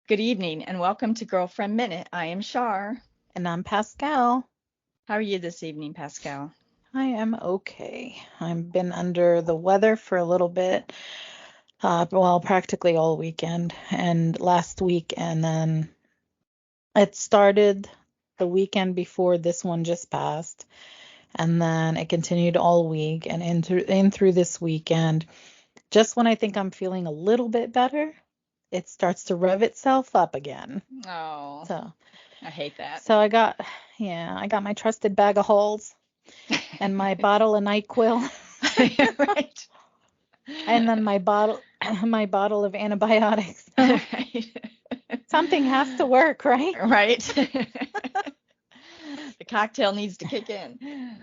Good evening and welcome to Girlfriend Minute. I am Shar. And I'm Pascal. How are you this evening, Pascal? I am okay. I've been under the weather for a little bit, well, practically all weekend and last week, and then it started the weekend before this one just passed, and then it continued all week and in through this weekend. Just when I think I'm feeling a little bit better, it starts to rev itself up again. Oh, So, I hate that. so I got my trusted bag of Halls and my bottle of NyQuil. Right. And then my bottle my bottle of antibiotics. So Right. something has to work, right? Right. The cocktail needs to kick in. Yeah.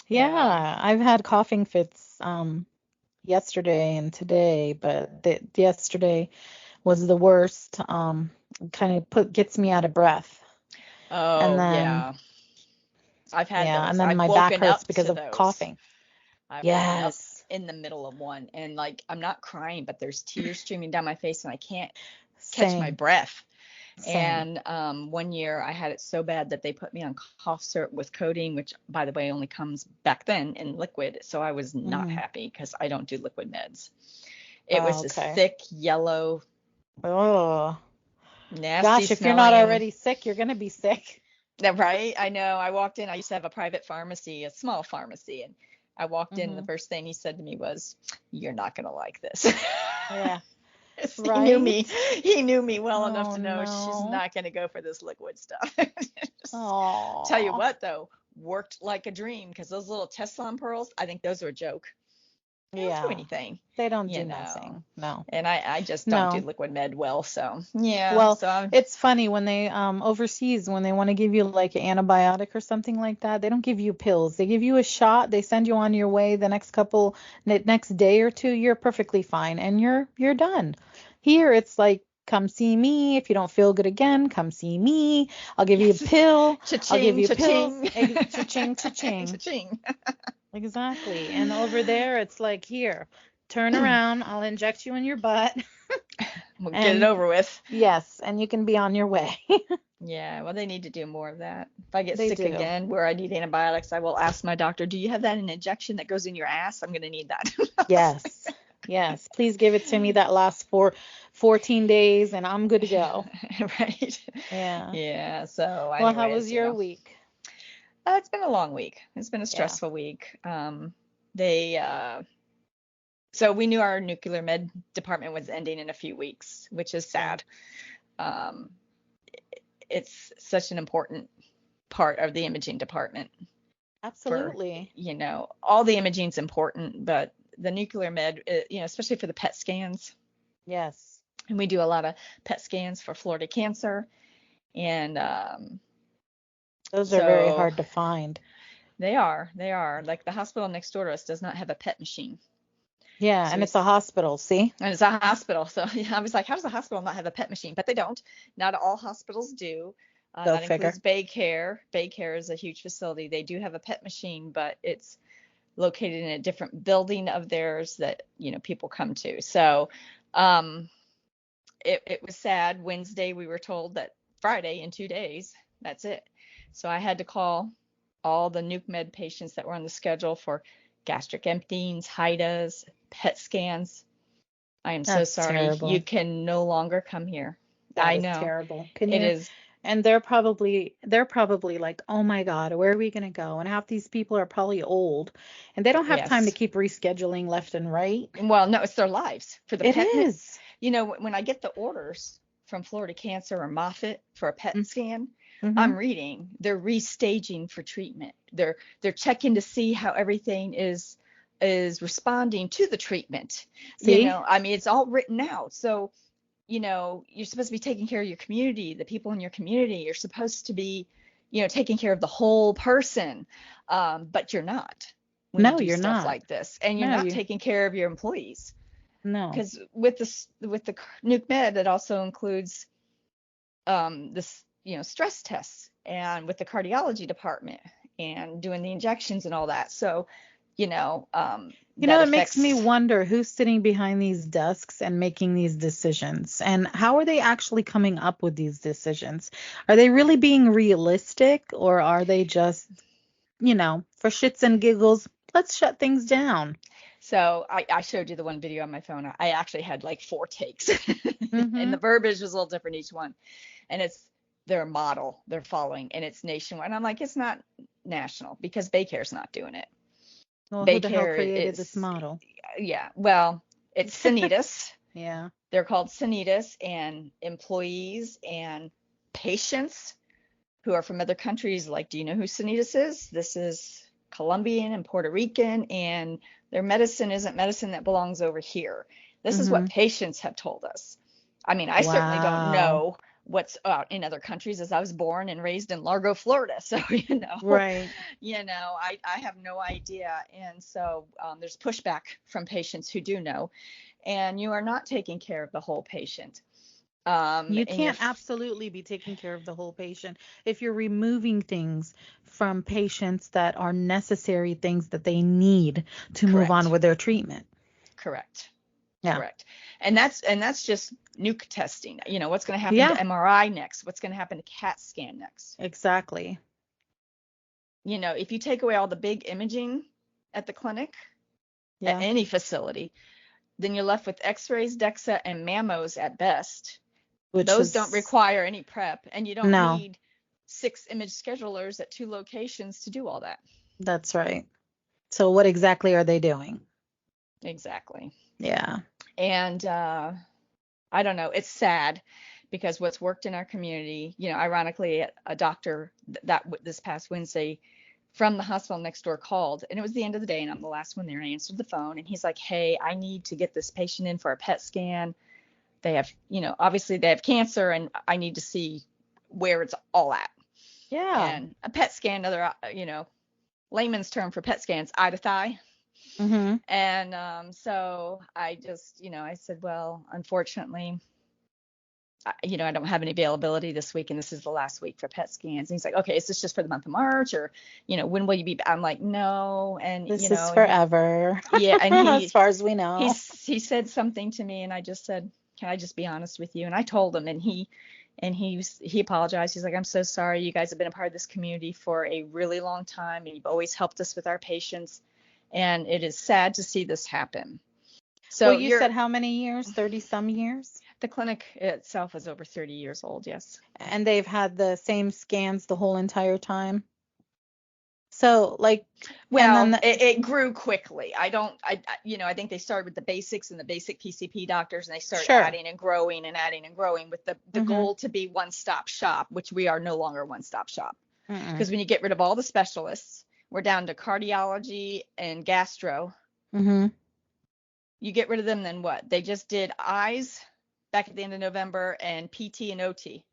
Yeah, I've had coughing fits yesterday and today, but yesterday was the worst. Kind of put gets me out of breath. And Oh, then yeah. I've had yeah, and those. then I've my back woken hurts up because to of those. coughing. I've woken up Yes, in the middle of one and like I'm not crying, but there's tears streaming down my face and I can't catch my same, breath. same. And one year I had it so bad that they put me on cough syrup with codeine, which, by the way, only comes back then in liquid. So I was not Hmm. happy because I don't do liquid meds. It Oh, was this okay. thick, yellow, Oh, nasty gosh, if you're not smelling. already sick, you're gonna be sick. Right? I know. I walked in. I used to have a private pharmacy, a small pharmacy, and I walked in. And the Hmm. first thing he said to me was, "You're not gonna like this." Yeah, He knew me. right? He knew me well enough Oh to know she's no. not going to go for this liquid stuff. Tell you Oh. what, though, worked like a dream because those little Tessalon pearls, I think those are a joke. They don't do Yeah. anything, They don't you do know. nothing. No. And I just don't do No. liquid med well, so yeah. Well, So I'm it's funny when they overseas when they want to give you like an antibiotic or something like that, they don't give you pills. They give you a shot, they send you on your way the next day or two, you're perfectly fine and you're done. Here it's like come see me. If you don't feel good again, come see me. I'll give you a yes, pill. I'll give cha-ching, you pills. cha-ching, Cha-ching, cha-ching. cha-ching. Exactly. And over there, it's like, here, turn around, I'll inject you in your butt, We'll get it and over with. yes, and you can be on your way. Yeah, well, they need to do more of that. If I get They sick do. again where I need antibiotics, I will ask my doctor, do you have that in injection that goes in your ass? I'm going to need that. Yes. Yes. Please give it to me that lasts for 14 days and I'm good to go. Right. Yeah. Yeah. So, Well, how was anyways, your week? it's been a long week. It's been a Yeah. stressful week. They, so we knew our nuclear med department was ending in a few weeks, which is Yeah. sad. Um, it's such an important part of the imaging department. For Absolutely. all the imaging's important, but the nuclear med, especially for the PET scans, Yes. and we do a lot of PET scans for Florida cancer, and Those are very so hard to find. they are like the hospital next door to us does not have a PET machine, Yeah, so and we it's a hospital, see? and it's a hospital, so yeah, I was like, how does a hospital not have a PET machine? But they don't. Not all hospitals do. Go That figure. includes Baycare. Baycare is a huge facility. They do have a PET machine, but it's located in a different building of theirs that people come to. So um, it was sad. Wednesday we were told that Friday in 2 days, that's it. So I had to call all the nuke med patients that were on the schedule for gastric emptyings, HIDAs, PET scans. I am so That's sorry. You terrible. can no longer come here. That I is know terrible. Can it you? is. And they're probably like, "Oh my God, where are we gonna go?" And half these people are probably old and they don't have time to Yes. keep rescheduling left and right. Well, no, it's their lives for the It PET. is. When I get the orders from Florida Cancer or Moffitt for a PET scan, Mm-hmm. I'm reading they're restaging for treatment. They're checking to see how everything is responding to the treatment. See? I mean, it's all written out. So, you're supposed to be taking care of your community, the people in your community. You're supposed to be, taking care of the whole person. But you're not when you No, do you're stuff not. like this, and you're No, not you taking care of your employees. no. Because with the nuke med, it also includes this stress tests and with the cardiology department and doing the injections and all that. So you know, that It makes me affects. wonder who's sitting behind these desks and making these decisions, and how are they actually coming up with these decisions? Are they really being realistic, or are they just, for shits and giggles, let's shut things down? So I showed you the one video on my phone. I actually had like 4 takes, and Mm-hmm. the verbiage was a little different each one. And it's their model they're following, and it's nationwide. And I'm like, it's not national because Baycare's not doing it. Well, who the hell Baycare created this is, model? yeah, well, it's Sanitas. Yeah. They're called Sanitas, and employees and patients who are from other countries, like, do you know who Sanitas is? This is Colombian and Puerto Rican, and their medicine isn't medicine that belongs over here. This is what Mm-hmm. patients have told us. I mean, I certainly don't Wow. know what's out in other countries, as I was born and raised in Largo, Florida. So, Right. I have no idea. And so there's pushback from patients who do know, and you are not taking care of the whole patient. You And you're can't absolutely be taking care of the whole patient if you're removing things from patients that are necessary things that they need to move on correct, with their treatment. correct. Yeah. Correct. And that's just nuke testing. What's going to happen Yeah, to MRI next? What's going to happen to CAT scan next? exactly. If you take away all the big imaging at the clinic, at Yeah. any facility, then you're left with x-rays, DEXA, and mammos at best. Which Those don't is, require any prep, and you don't no, need 6 image schedulers at 2 locations to do all that. that's right. So what exactly are they doing? Exactly. Yeah. And I don't know. It's sad because what's worked in our community, ironically, a doctor that this past Wednesday from the hospital next door called, and it was the end of the day, and I'm the last one there. And I answered the phone, and he's like, "Hey, I need to get this patient in for a PET scan. They have, obviously they have cancer, and I need to see where it's all at." Yeah. And a PET scan, another, layman's term for PET scans, eye to thigh. Mm-hmm. And so I just, I said, well, unfortunately, I don't have any availability this week, and this is the last week for PET scans. And he's like, okay, is this just for the month of March, or, when will you be? I'm like, no. And, This is and he, forever, yeah, and as far as we know. he said something to me, and I just said, can I just be honest with you? And I told him, and he apologized. He's like, I'm so sorry. You guys have been a part of this community for a really long time, and you've always helped us with our patients. And it is sad to see this happen. Well, So you said how many years? 30 some years? the clinic itself is over 30 years old, yes. And they've had the same scans the whole entire time. So, like, and then Well, it grew quickly. I think they started with the basics and the basic PCP doctors, and they started sure. adding and growing and adding and growing with the Mm-hmm. goal to be one-stop shop, which we are no longer one-stop shop. Mm-mm. Because when you get rid of all the specialists, we're down to cardiology and gastro. Mm-hmm. You get rid of them, then what? They just did eyes back at the end of November, and PT and OT.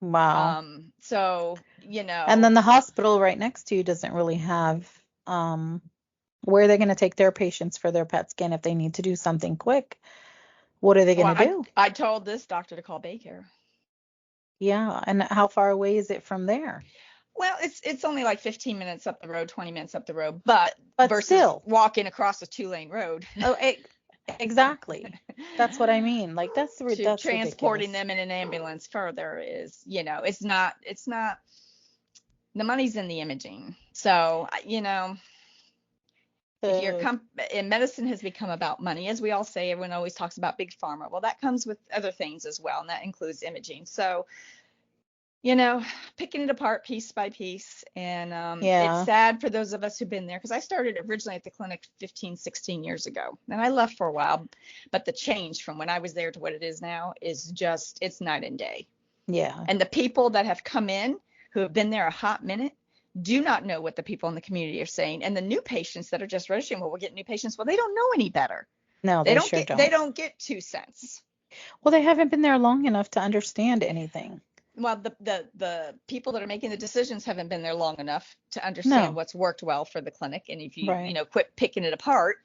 Wow. So, And then the hospital right next to you doesn't really have where they're going to take their patients for their PET scan if they need to do something quick. What are they going well, to do? I told this doctor to call Baycare. Yeah. And how far away is it from there? Well, it's only like 15 minutes up the road, 20 minutes up the road, but But versus still. walking across a 2-lane road. Oh, exactly. That's what I mean. Like To that's transporting ridiculous. them in an ambulance further is, it's not the money's in the imaging. So, if you're So, and medicine has become about money, as we all say. Everyone always talks about big pharma. Well, that comes with other things as well, and that includes imaging. So, picking it apart piece by piece. And it's yeah. sad for those of us who've been there, because I started originally at the clinic 15, 16 years ago. And I left for a while, but the change from when I was there to what it is now is just, it's night and day. Yeah. And the people that have come in who have been there a hot minute do not know what the people in the community are saying. And the new patients that are just registering, well, we're getting new patients. Well, they don't know any better. No, they sure They don't. don't get 2 cents. Well, they haven't been there long enough to understand anything. Well, the people that are making the decisions haven't been there long enough to understand No. what's worked well for the clinic. And if you, Right. quit picking it apart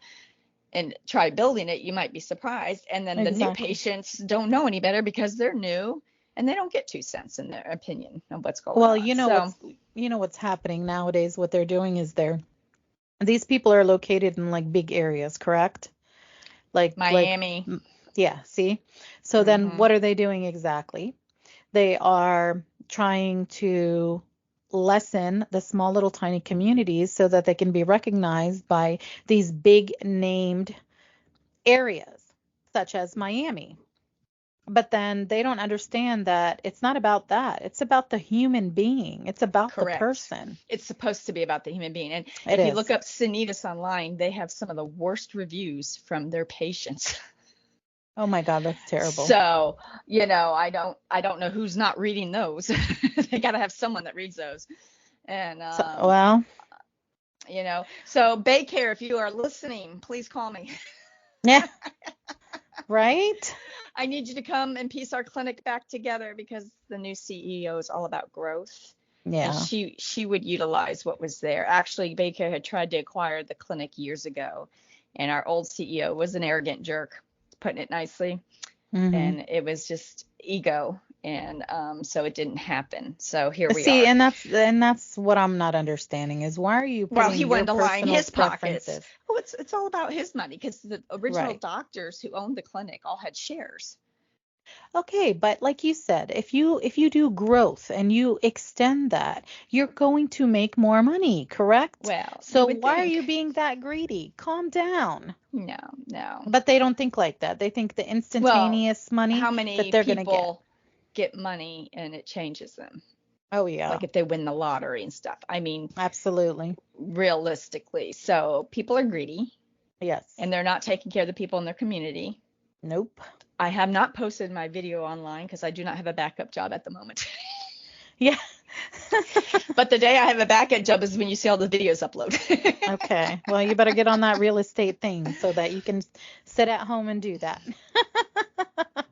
and try building it, you might be surprised. And then the new Exactly. patients don't know any better because they're new, and they don't get 2 cents in their opinion of what's going Well, on. So what's happening nowadays, what they're doing is they're These people are located in like big areas, correct? Like, Miami. yeah, see? So then Hmm. what are they doing exactly? They are trying to lessen the small little tiny communities so that they can be recognized by these big named areas, such as Miami. But then they don't understand that it's not about that. It's about the human being. It's about the Correct. person. It's supposed to be about the human being. And It if you look is. up Sanitas online, they have some of the worst reviews from their patients. Oh my God, that's terrible. So, I don't know who's not reading those. They got to have someone that reads those. And So, well, so Baycare, if you are listening, please call me. yeah, right? I need you to come and piece our clinic back together because the new CEO is all about growth. And Yeah. she would utilize what was there. Actually, Baycare had tried to acquire the clinic years ago, and our old CEO was an arrogant jerk, putting it nicely. Hmm. And it was just ego, and so it didn't happen. So here we See, are. and that's what I'm not understanding is why are you Well, putting he your wanted to line personal his pockets. preferences? Oh, it's all about his money because the original Right. doctors who owned the clinic all had shares. Okay, but like you said, if you do growth and you extend that, you're going to make more money, correct? Well, you So would why are think. you being that greedy? Calm down. No, no. But they don't think like that. They think the Well, instantaneous money how that many they're gonna get. people get money and it changes them? Oh yeah, Like if they win the lottery and stuff. I mean, absolutely. realistically. So people are greedy Yes. and they're not taking care of the people in their community. Nope. I have not posted my video online because I do not have a backup job at the moment. Yeah. But the day I have a backup job is when you see all the videos upload. Okay. Well, you better get on that real estate thing so that you can sit at home and do that.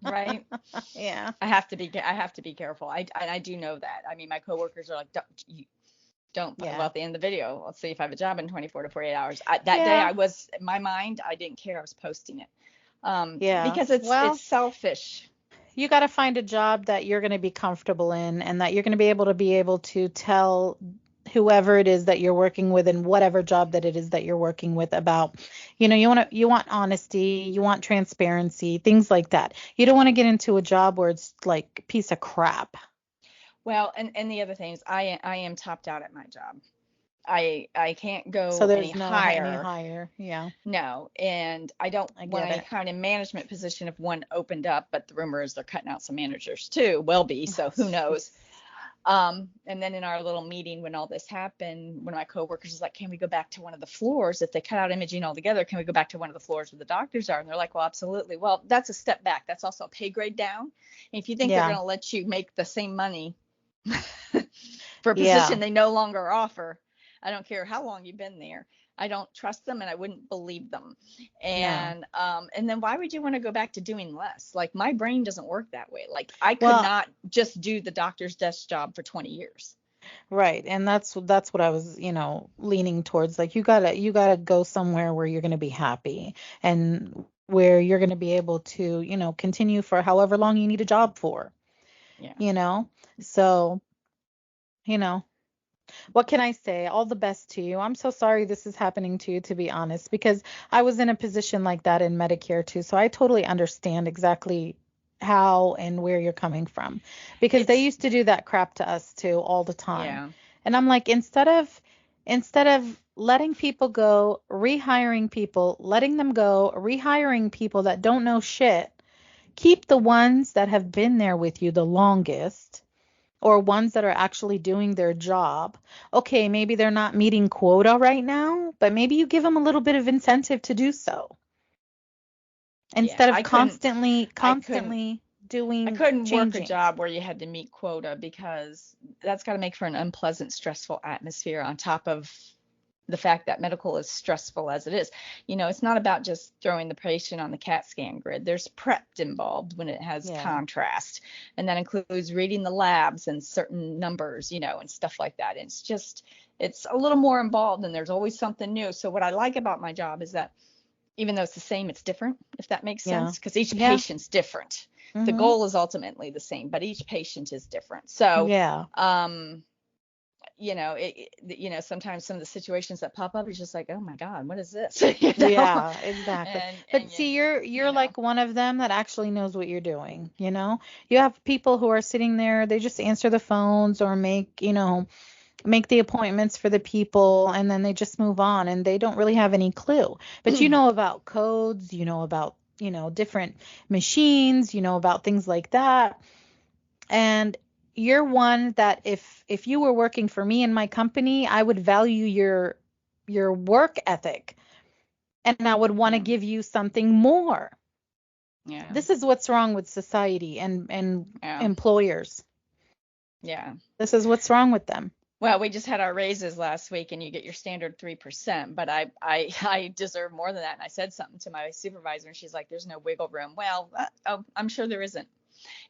Right? Yeah. I have to be careful. I do know that. I mean, my coworkers are like, don't well, Yeah. at the end of the video, let's see if I have a job in 24 to 48 hours. That day Yeah. I was in my mind, I didn't care. I was posting it. Yeah. Because it's Well, selfish. you got to find a job that you're going to be comfortable in and that you're going to be able to tell whoever it is that you're working with and whatever job that it is that you're working with about. You want honesty, you want transparency, things like that. You don't want to get into a job where it's like a piece of crap. Well, and the other thing is I am topped out at my job. I can't So go any there's no any higher. higher. Yeah, No, and I don't I want get any it. kind of management position if one opened up, but the rumor is they're cutting out some managers too. Will be, so who knows? Jeez. And then in our little meeting when all this happened, one of my coworkers was like, "Can we go back to one of the floors? If they cut out imaging altogether, can we go back to one of the floors where the doctors are?" And they're like, "Well, absolutely." Well, that's a step back. That's also a pay grade down. And if you think they're Yeah, going to let you make the same money for a yeah, position they no longer offer, I don't care how long you've been there. I don't trust them and I wouldn't believe them. no. And then why would you want to go back to doing less? Like my brain doesn't work that way. Like I could Well, not just do the doctor's desk job for 20 years. right, and that's what I was, leaning towards. Like you gotta go somewhere where you're gonna be happy and where you're gonna be able to, continue for however long you need a job for, Yeah. you know? So, you know, what can I say? All the best to you. I'm so sorry this is happening to you, to be honest, because I was in a position like that in Medicare too. So I totally understand exactly how and where you're coming from because they It's used to do that crap to us too all the time. yeah. And I'm like, instead of letting people go, rehiring people, letting them go, rehiring people that don't know shit, keep the ones that have been there with you the longest or ones that are actually doing their job. Okay, maybe they're not meeting quota right now, but maybe you give them a little bit of incentive to do so Yeah. instead of I couldn't constantly, I couldn't constantly I doing couldn't work a changing. job where you had to meet quota because that's got to make for an unpleasant, stressful atmosphere on top of the fact that medical is stressful as it is. It's not about just throwing the patient on the CAT scan grid. There's prep involved when it has Yeah. contrast, and that includes reading the labs and certain numbers, and stuff like that. It's a little more involved, and there's always something new. So what I like about my job is that even though it's the same, it's different, if that makes Yeah. sense, because each Yeah. patient's different. The Mhm. goal is ultimately the same, but each patient is different. So, Yeah. um, sometimes some of the situations that pop up is just like, oh my God, what is this? Yeah, exactly. And But see, you're like one of them that actually knows what you're doing, you know? You have people who are sitting there, they just answer the phones or make the appointments for the people and then they just move on and they don't really have any clue. But you know about codes, you know about, different machines, you know about things like that. And you're one that if you were working for me in my company, I would value your work ethic and I would want to yeah, give you something more. yeah, This is what's wrong with society and yeah, employers. yeah. This is what's wrong with them. Well, we just had our raises last week, and you get your standard 3%, but I deserve more than that. And I said something to my supervisor, and she's like, "There's no wiggle room." Well, I'm sure there isn't.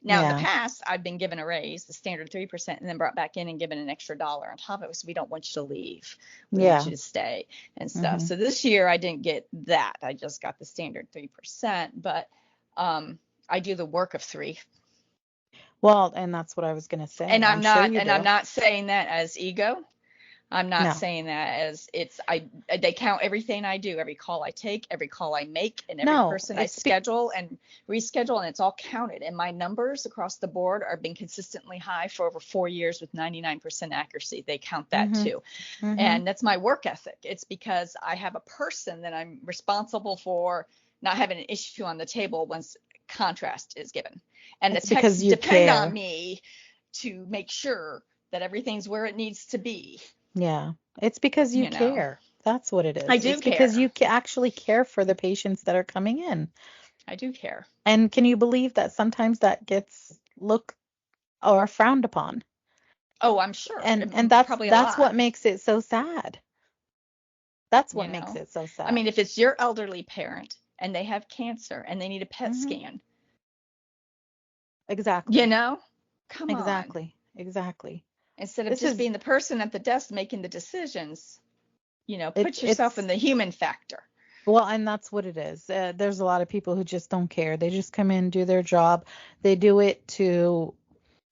Now, in the Yeah. past, I've been given a raise, the standard 3%, and then brought back in and given an extra dollar on top of it. So we don't want you to leave. We want Yeah. you to stay and stuff. Mhm. So this year, I didn't get that. I just got the standard 3%, but I do the work of three. Well, and that's what I was going to say. I'm sure you And I'm do. not saying that as ego. I'm not No. saying that as they count everything I do, every call I take, every call I make, and every No, person I schedule and reschedule, and it's all counted. And my numbers across the board are being consistently high for over 4 years with 99% accuracy. They count that Mhm. too. Mhm. And that's my work ethic. It's because I have a person that I'm responsible for not having an issue on the table once contrast is given. And the It's because techs you depend on care. me to make sure that everything's where it needs to be, Yeah. It's because you you know. care. That's what it I is. do It's because care. you actually care for the patients that are coming in. I do care. And can you believe that sometimes that gets looked or frowned upon? Oh, I'm sure. And that's Probably a that's what lot, makes it so sad. That's you what makes know. it so I sad. mean, if it's your elderly parent and they have cancer and they need a PET Mhm. scan, you Exactly. know, come on. Exactly. Exactly. Instead of This just is being the person at the desk making the decisions, it's put yourself in it's the human factor. well, and that's what it is. There's a lot of people who just don't care. They just come in, do their job. They do it to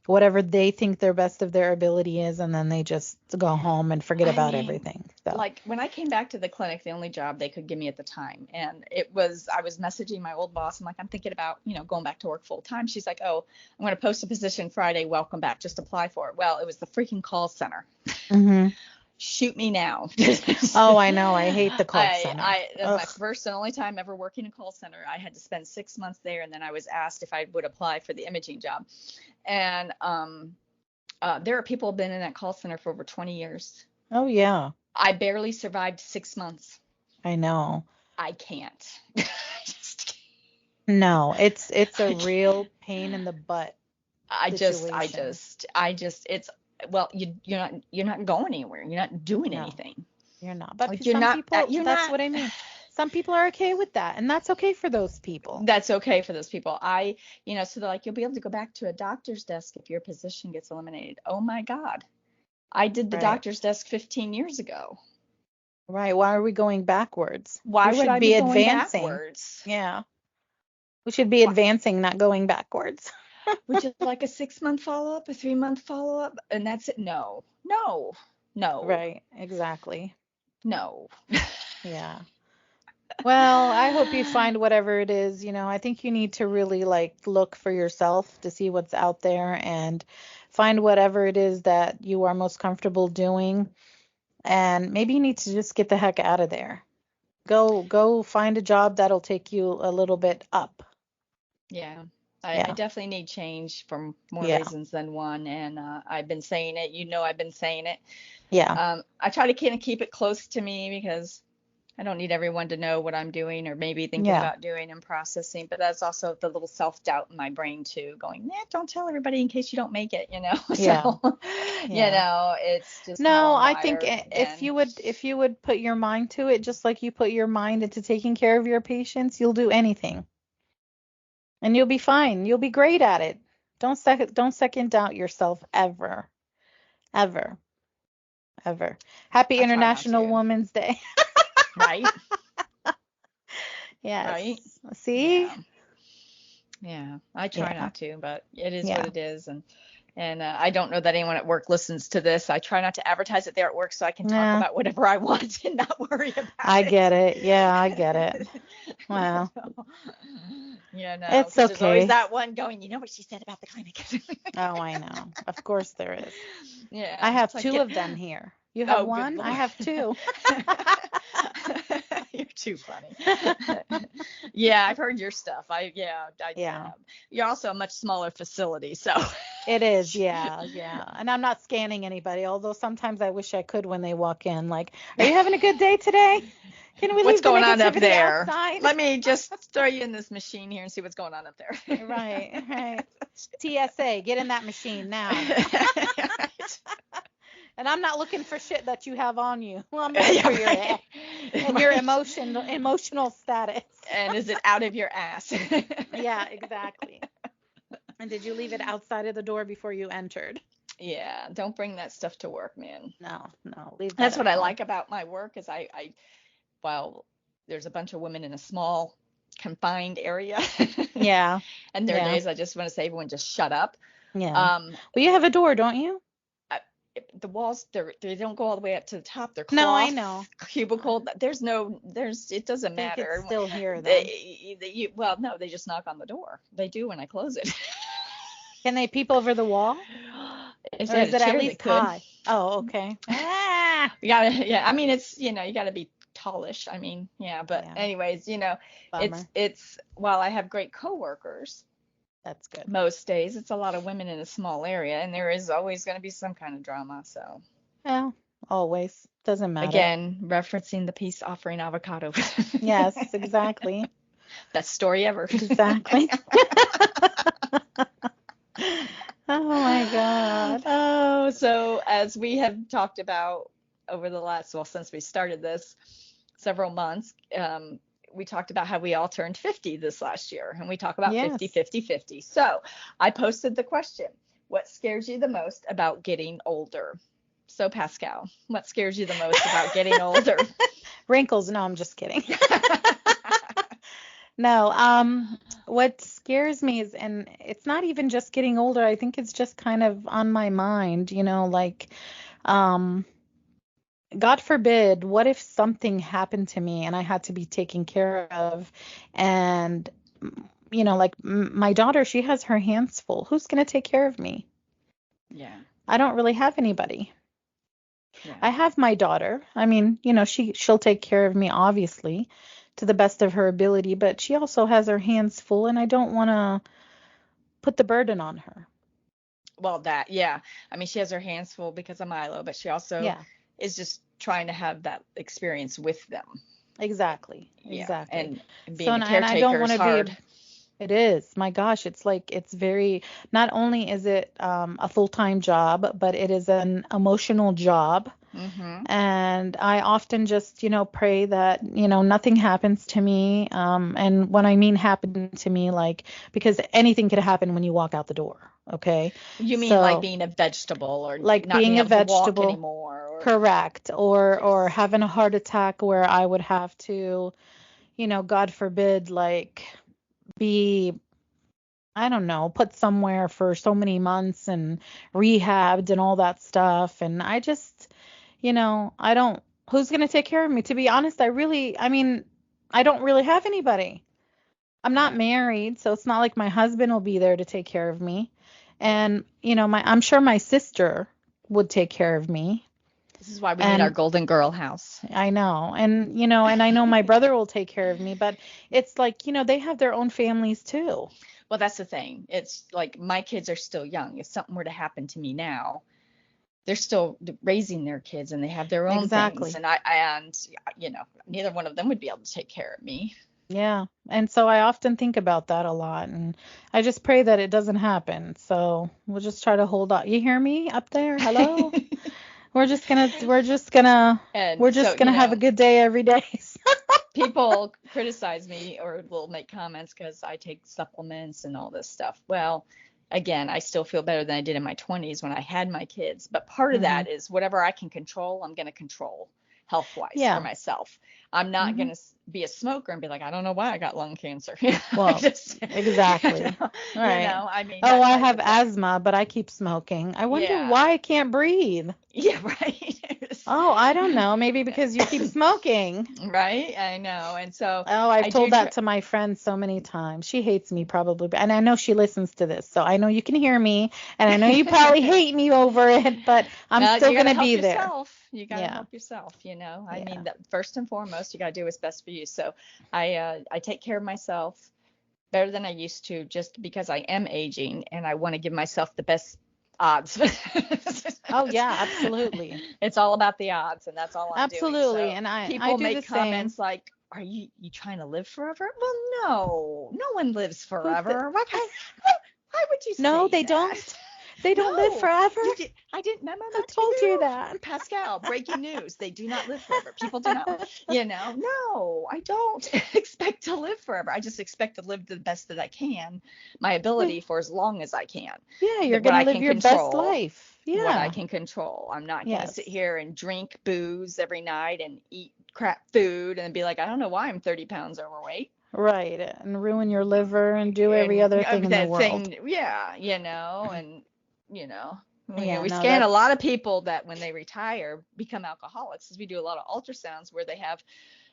whatever they think their best of their ability is, and then they just go home and forget I about mean, everything. So, like when I came back to the clinic, the only job they could give me at the time, and I was messaging my old boss. I'm like, I'm thinking about, going back to work full time. She's like, oh, I'm going to post a position Friday. Welcome back. Just apply for it. Well, it was the freaking call center. hmm. Shoot me now. Oh, I know. I hate the call center. That's my Ugh. first and only time ever working a call center. I had to spend 6 months there, and then I was asked if I would apply for the imaging job. And there are people who have been in that call center for over 20 years. Oh, yeah. I barely survived 6 months. I know. I can't. Just, No, it's a I can't. real pain in the butt I just, I situation. just, I just, it's, well, you're not going anywhere. You're not doing No, anything. you're not. But Like some people, you're that's not, what I mean. Some people are okay with that, and that's okay for those people. that's okay for those people. So they're like, you'll be able to go back to a doctor's desk if your position gets eliminated. Oh my God. I did the Right. doctor's desk 15 years ago. Right. Why are we going backwards? Why We would should I be be going advancing. backwards? Yeah. We should be Why, advancing, not going backwards. would you like a 6 month follow up, a 3 month follow up? And that's it. No, no, no, Right. Exactly. no. Yeah. Well, I hope you find whatever it is. I think you need to really like look for yourself to see what's out there and find whatever it is that you are most comfortable doing. And maybe you need to just get the heck out of there. Go find a job that'll take you a little bit up. Yeah. I Yeah. definitely need change for more Yeah. reasons than one. And I've been saying it. I've been saying it. Yeah. I try to kind of keep it close to me because I don't need everyone to know what I'm doing or maybe thinking Yeah. about doing and processing. But that's also the little self-doubt in my brain too, going, nah, don't tell everybody in case you don't make it. Yeah. So, Yeah. it's just how No, I'm I think wired. And if you would put your mind to it, just like you put your mind into taking care of your patients, you'll do anything. And you'll be fine. You'll be great at it. Don't second doubt yourself ever. Ever. Ever. Happy I try not International to. Women's Day. Right? Yes. Right? See? Yeah. Yeah. I try Yeah. not to, but it is what Yeah. it is. And And I don't know that anyone at work listens to this. I try not to advertise it there at work so I can talk Yeah, about whatever I want and not worry about I it. get it. Yeah, I get it. Wow. So, yeah, no, It's because there's always okay. that one going, you know what she said about the climate. Oh, I know. Of course there is. I Yeah, have it's like, two of them here. You have oh, good one? I Lord. have two. You're too funny. Yeah, I've heard your stuff. Yeah, You're also a much smaller facility, so. it is. Yeah, yeah. And I'm not scanning anybody, although sometimes I wish I could when they walk in. Like, are you having a good day today? Can we What's leave the going on up negativity there? outside? Let me just throw you in this machine here and see what's going on up there. Right, right. TSA, get in that machine now. And I'm not looking for shit that you have on you. Well, I'm looking for your Right. and your emotional status. And is it out of your ass? Yeah, exactly. And did you leave it outside of the door before you entered? Yeah, don't bring that stuff to work, man. No, no, leave that That's what at I home. like about my work is while there's a bunch of women in a small confined area, Yeah, and there are yeah, days I just want to say everyone just shut up. yeah. Um, Well, you have a door, don't you? I, the walls they don't go all the way up to the top. They're No, I cloth know. cubicle. It doesn't They could matter. still hear them. Well, no, they just knock on the door. They do when I close it. Can they peep over the wall? If Or they had is a it at chair, they least could. high? Oh, okay. Ah, Yeah. I mean, it's you got to be tallish. I mean, yeah. But yeah, anyways, bummer. it's while I have great coworkers, That's good. most days it's a lot of women in a small area, and there is always going to be some kind of drama. So Well, always. Doesn't matter. again, referencing the peace offering avocado. Yes, exactly. Best story ever. Exactly. Oh my God. Oh, so as we have talked about over the last, well, since we started this several months, we talked about how we all turned 50 this last year, and we talk about 50, Yes. 50, 50. So I posted the question, what scares you the most about getting older? So Pascal, what scares you the most about getting older? Wrinkles. No, I'm just kidding. No, what scares me is, and it's not even just getting older, I think it's just kind of on my mind, like, um, God forbid, what if something happened to me and I had to be taken care of? And, like my daughter, she has her hands full. Who's going to take care of me? Yeah, I don't really have anybody. yeah. I have my daughter. I mean, she'll take care of me, obviously, to the best of her ability, but she also has her hands full, and I don't want to put the burden on her. Well, yeah. I mean, she has her hands full because of Milo, but she also Yeah, is just trying to have that experience with them. exactly, Yeah, exactly. and So, being a and I don't caretaker want is to be hard. it is. My gosh, it's like it's very, not only is it a full-time job, but it is an emotional job. Mm-hmm. And I often just, pray that, nothing happens to me. And when I mean happen to me, like, because anything could happen when you walk out the door. Okay. You mean like So, being a vegetable or like not being being a able to walk vegetable, anymore or correct, or just having a heart attack where I would have to, God forbid, like be, I don't know, put somewhere for so many months and rehabbed and all that stuff. And I just, I don't, who's going to take care of me? To be honest, I mean, I don't really have anybody. I'm not yeah. married, so it's not like my husband will be there to take care of me. Yeah. And, I'm sure my sister would take care of me. This is why we need our And golden girl house. I know, and I know my brother will take care of me, but it's like, they have their own families too. Well, that's the thing. It's like my kids are still young. If something were to happen to me now, they're still raising their kids and they have their own things. Exactly. And neither one of them would be able to take care of me. Yeah. And so I often think about that a lot, and I just pray that it doesn't happen. So we'll just try to hold on. You hear me up there? Hello? We're just gonna we're just gonna we're And so, just gonna have a good day every day. people criticize me or will make comments because I take supplements and all this stuff. Well, again, I still feel better than I did in my 20s when I had my kids. But part of Hmm. that is whatever I can control, I'm going to control. health-wise for Yeah. myself. I'm not Hmm. going to be a smoker and be like, I don't know why I got lung cancer. Well, Just, exactly. Right. I mean, Oh, that I type have of thing. asthma, but I keep smoking. I wonder Yeah. why I can't breathe. Yeah, right. Oh, I don't know. Maybe because you keep smoking. Right? I know. And so Oh, I've I do told try. that to my friend so many times. She hates me probably, and I know she listens to this, so I know you can hear me, and I know you probably hate me over it, but I'm No, still you got to gonna help be there. yourself. You got to Yeah, help yourself. I yeah. mean, that first and foremost, you got to do what's best for you. So I take care of myself better than I used to just because I am aging and I want to give myself the best odds. Oh yeah, absolutely. It's all about the odds and that's all I'm doing. Absolutely. So And I people do the make same. comments like, are you trying to live forever? Well, no one lives Who th forever. Why would you No, say they that? don't. They don't live No, forever. I didn't. My Who mama to told you you, that? Pascal. Breaking news: they do not live forever. People do not. No, I don't expect to live forever. I just expect to live the best that I can, my ability for as long as I can. Yeah, you're That what gonna I live can your best control. life. What I Yeah. can control. I'm not gonna sit Yes. here and drink booze every night and eat crap food and be like, I don't know why I'm 30 pounds overweight. Right. And ruin your liver and do every And other thing in the that world. thing, yeah, and you know, Yeah, we no, scan a lot that's of people that when they retire become alcoholics, because we do a lot of ultrasounds where they have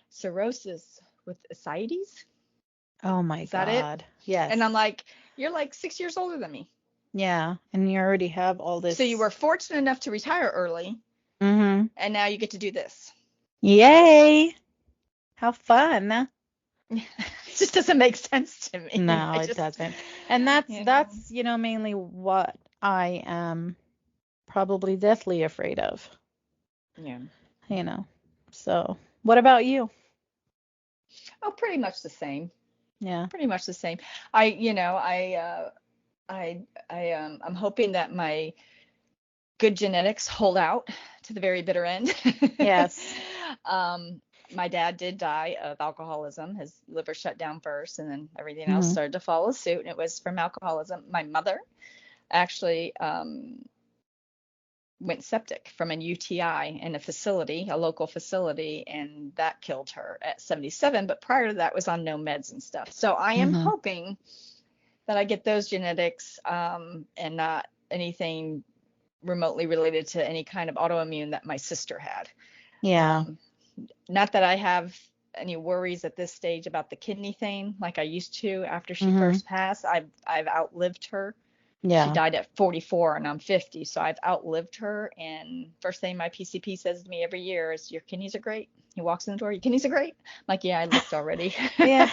cirrhosis with ascites. oh my Is that it? God. And I'm Yes. like, you're like 6 years older than me, Yeah. And you already have all so you this. were fortunate enough to retire early, Mm-hmm. and now you get to do this. Yay. How fun. It just doesn't make sense to me. No, I it just, doesn't. And that's you know, that's, mainly what I am probably deathly afraid of, yeah. you know. So, what about you? Oh, pretty much the same. Yeah. Pretty much the same. I, I'm hoping that my good genetics hold out to the very bitter end. Yes. um, my dad did die of alcoholism. His liver shut down first, and then everything else Hmm. started to follow suit, and it was from alcoholism. My mother actually went septic from an UTI in a facility, a local facility, and that killed her at 77. But prior to that, was on no meds and stuff. So I am Hmm. hoping that I get those genetics and not anything remotely related to any kind of autoimmune that my sister had. Yeah. Um, Not that I have any worries at this stage about the kidney thing like I used to after she Hmm. first passed. I've outlived her. She Yeah. died at 44 and I'm 50, so I've outlived her. And first thing my PCP says to me every year is, "Your kidneys are great." He walks in the door, "Your kidneys are great." I'm like, "Yeah, I looked already." Yeah.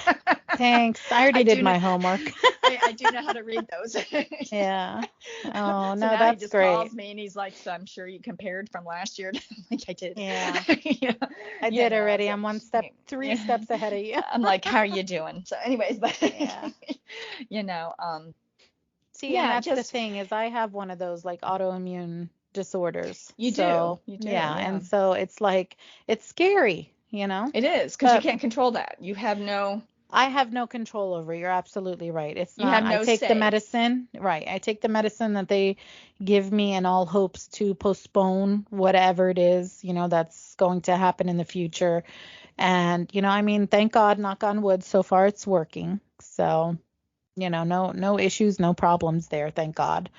Thanks. I already I did do know. my homework. I do know how to read those. Yeah. Oh, So no, now he that's just calls great. me and he's like, "So I'm sure you compared from last year." Like I did. Yeah. you know, I did already. so I'm three yeah. steps ahead of you. I'm like, "How are you doing?" So anyways, but Yeah. you know, um, See, and yeah, that's the just thing is I have one of those like autoimmune disorders. So, you do, yeah, yeah. and so it's like it's scary, It is because you but can't control that. I have no control over it. You're absolutely right. It's You not, have I no take the say. medicine, right. I take the medicine that they give me in all hopes to postpone whatever it is, that's going to happen in the future. And, I mean, thank God, knock on wood, so far it's working. So, no issues, no problems there, thank God.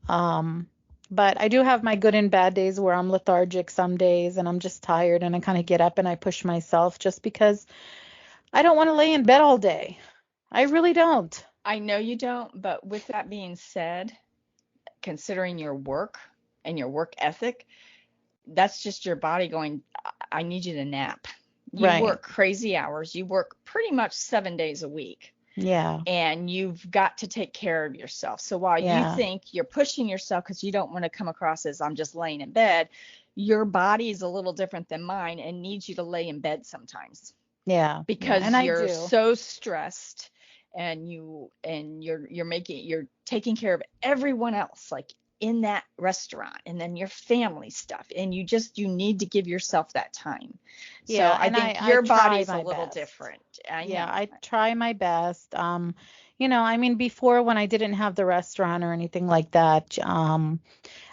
Um, but I do have my good and bad days where I'm lethargic some days and I'm just tired and I kind of get up and I push myself just because I don't want to lay in bed all day. I really don't. I know you don't, but with that being said, considering your work and your work ethic, that's just your body going, I need you to nap. You Right. work crazy hours. You work pretty much 7 days a week, Yeah. and you've got to take care of yourself. So while you Yeah. think you're pushing yourself because you don't want to come across as I'm just laying in bed, your body is a little different than mine and needs you to lay in bed sometimes Yeah. Yeah. And because I you're do. so stressed and you're taking care of everyone else, like in that restaurant, and then your family stuff, and you need to give yourself that time. So Yeah, I and think I your try body's a my little best. different. I Yeah, know. I try my best. I mean, before when I didn't have the restaurant or anything like that,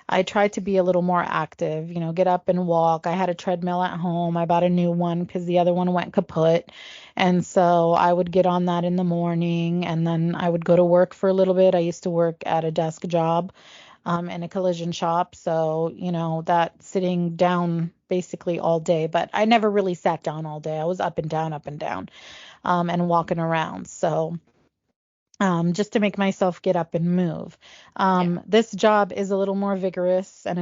I tried to be a little more active, get up and walk. I had a treadmill at home. I bought a new one because the other one went kaput. And so I would get on that in the morning and then I would go to work for a little bit. I used to work at a desk job in a collision shop. So, that sitting down basically all day, but I never really sat down all day. I was up and down, and walking around. So, just to make myself get up and move. Yeah. This job is a little more vigorous and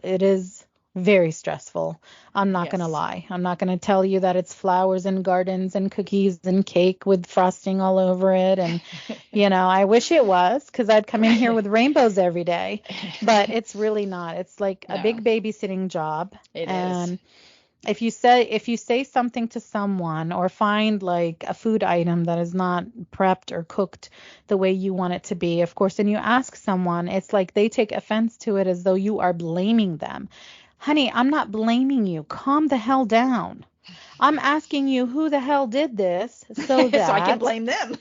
it is very stressful. I'm not gonna Yes. lie. I'm not gonna tell you that it's flowers and gardens and cookies and cake with frosting all over it. And, I wish it was because I'd come in here Right. with rainbows every day, but it's really not. It's like a No, big babysitting job. it is. And if you say something to someone or find like a food item that is not prepped or cooked the way you want it to be, of course, and you ask someone, it's like they take offense to it as though you are blaming them. Honey, I'm not blaming you. Calm the hell down. I'm asking you who the hell did this so So I can that blame them.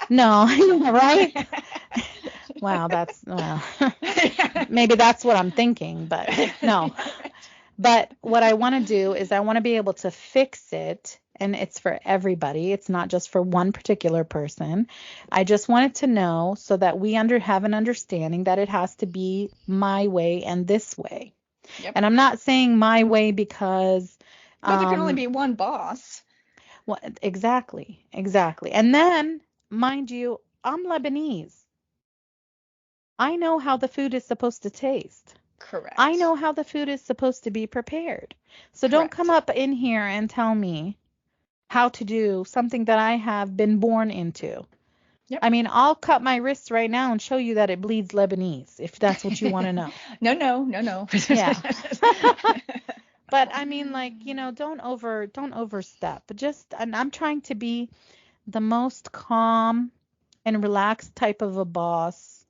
no, right? Wow, well, maybe that's what I'm thinking, but no. But what I want to do is I want to be able to fix it, and it's for everybody. It's not just for one particular person. I just wanted to know so that we have an understanding that it has to be my way and this way. Yep. And I'm not saying my way because Well, there can only um be one boss. well, exactly, exactly. And then, mind you, I'm Lebanese. I know how the food is supposed to taste. I Correct. know how the food is supposed to be prepared. So don't come Correct. up in here and tell me how to do something that I have been born into. Yep. I mean, I'll cut my wrists right now and show you that it bleeds Lebanese, if that's what you want to know. No, no, no, no. Yeah. But I mean, like, don't overstep. And I'm trying to be the most calm and relaxed type of a boss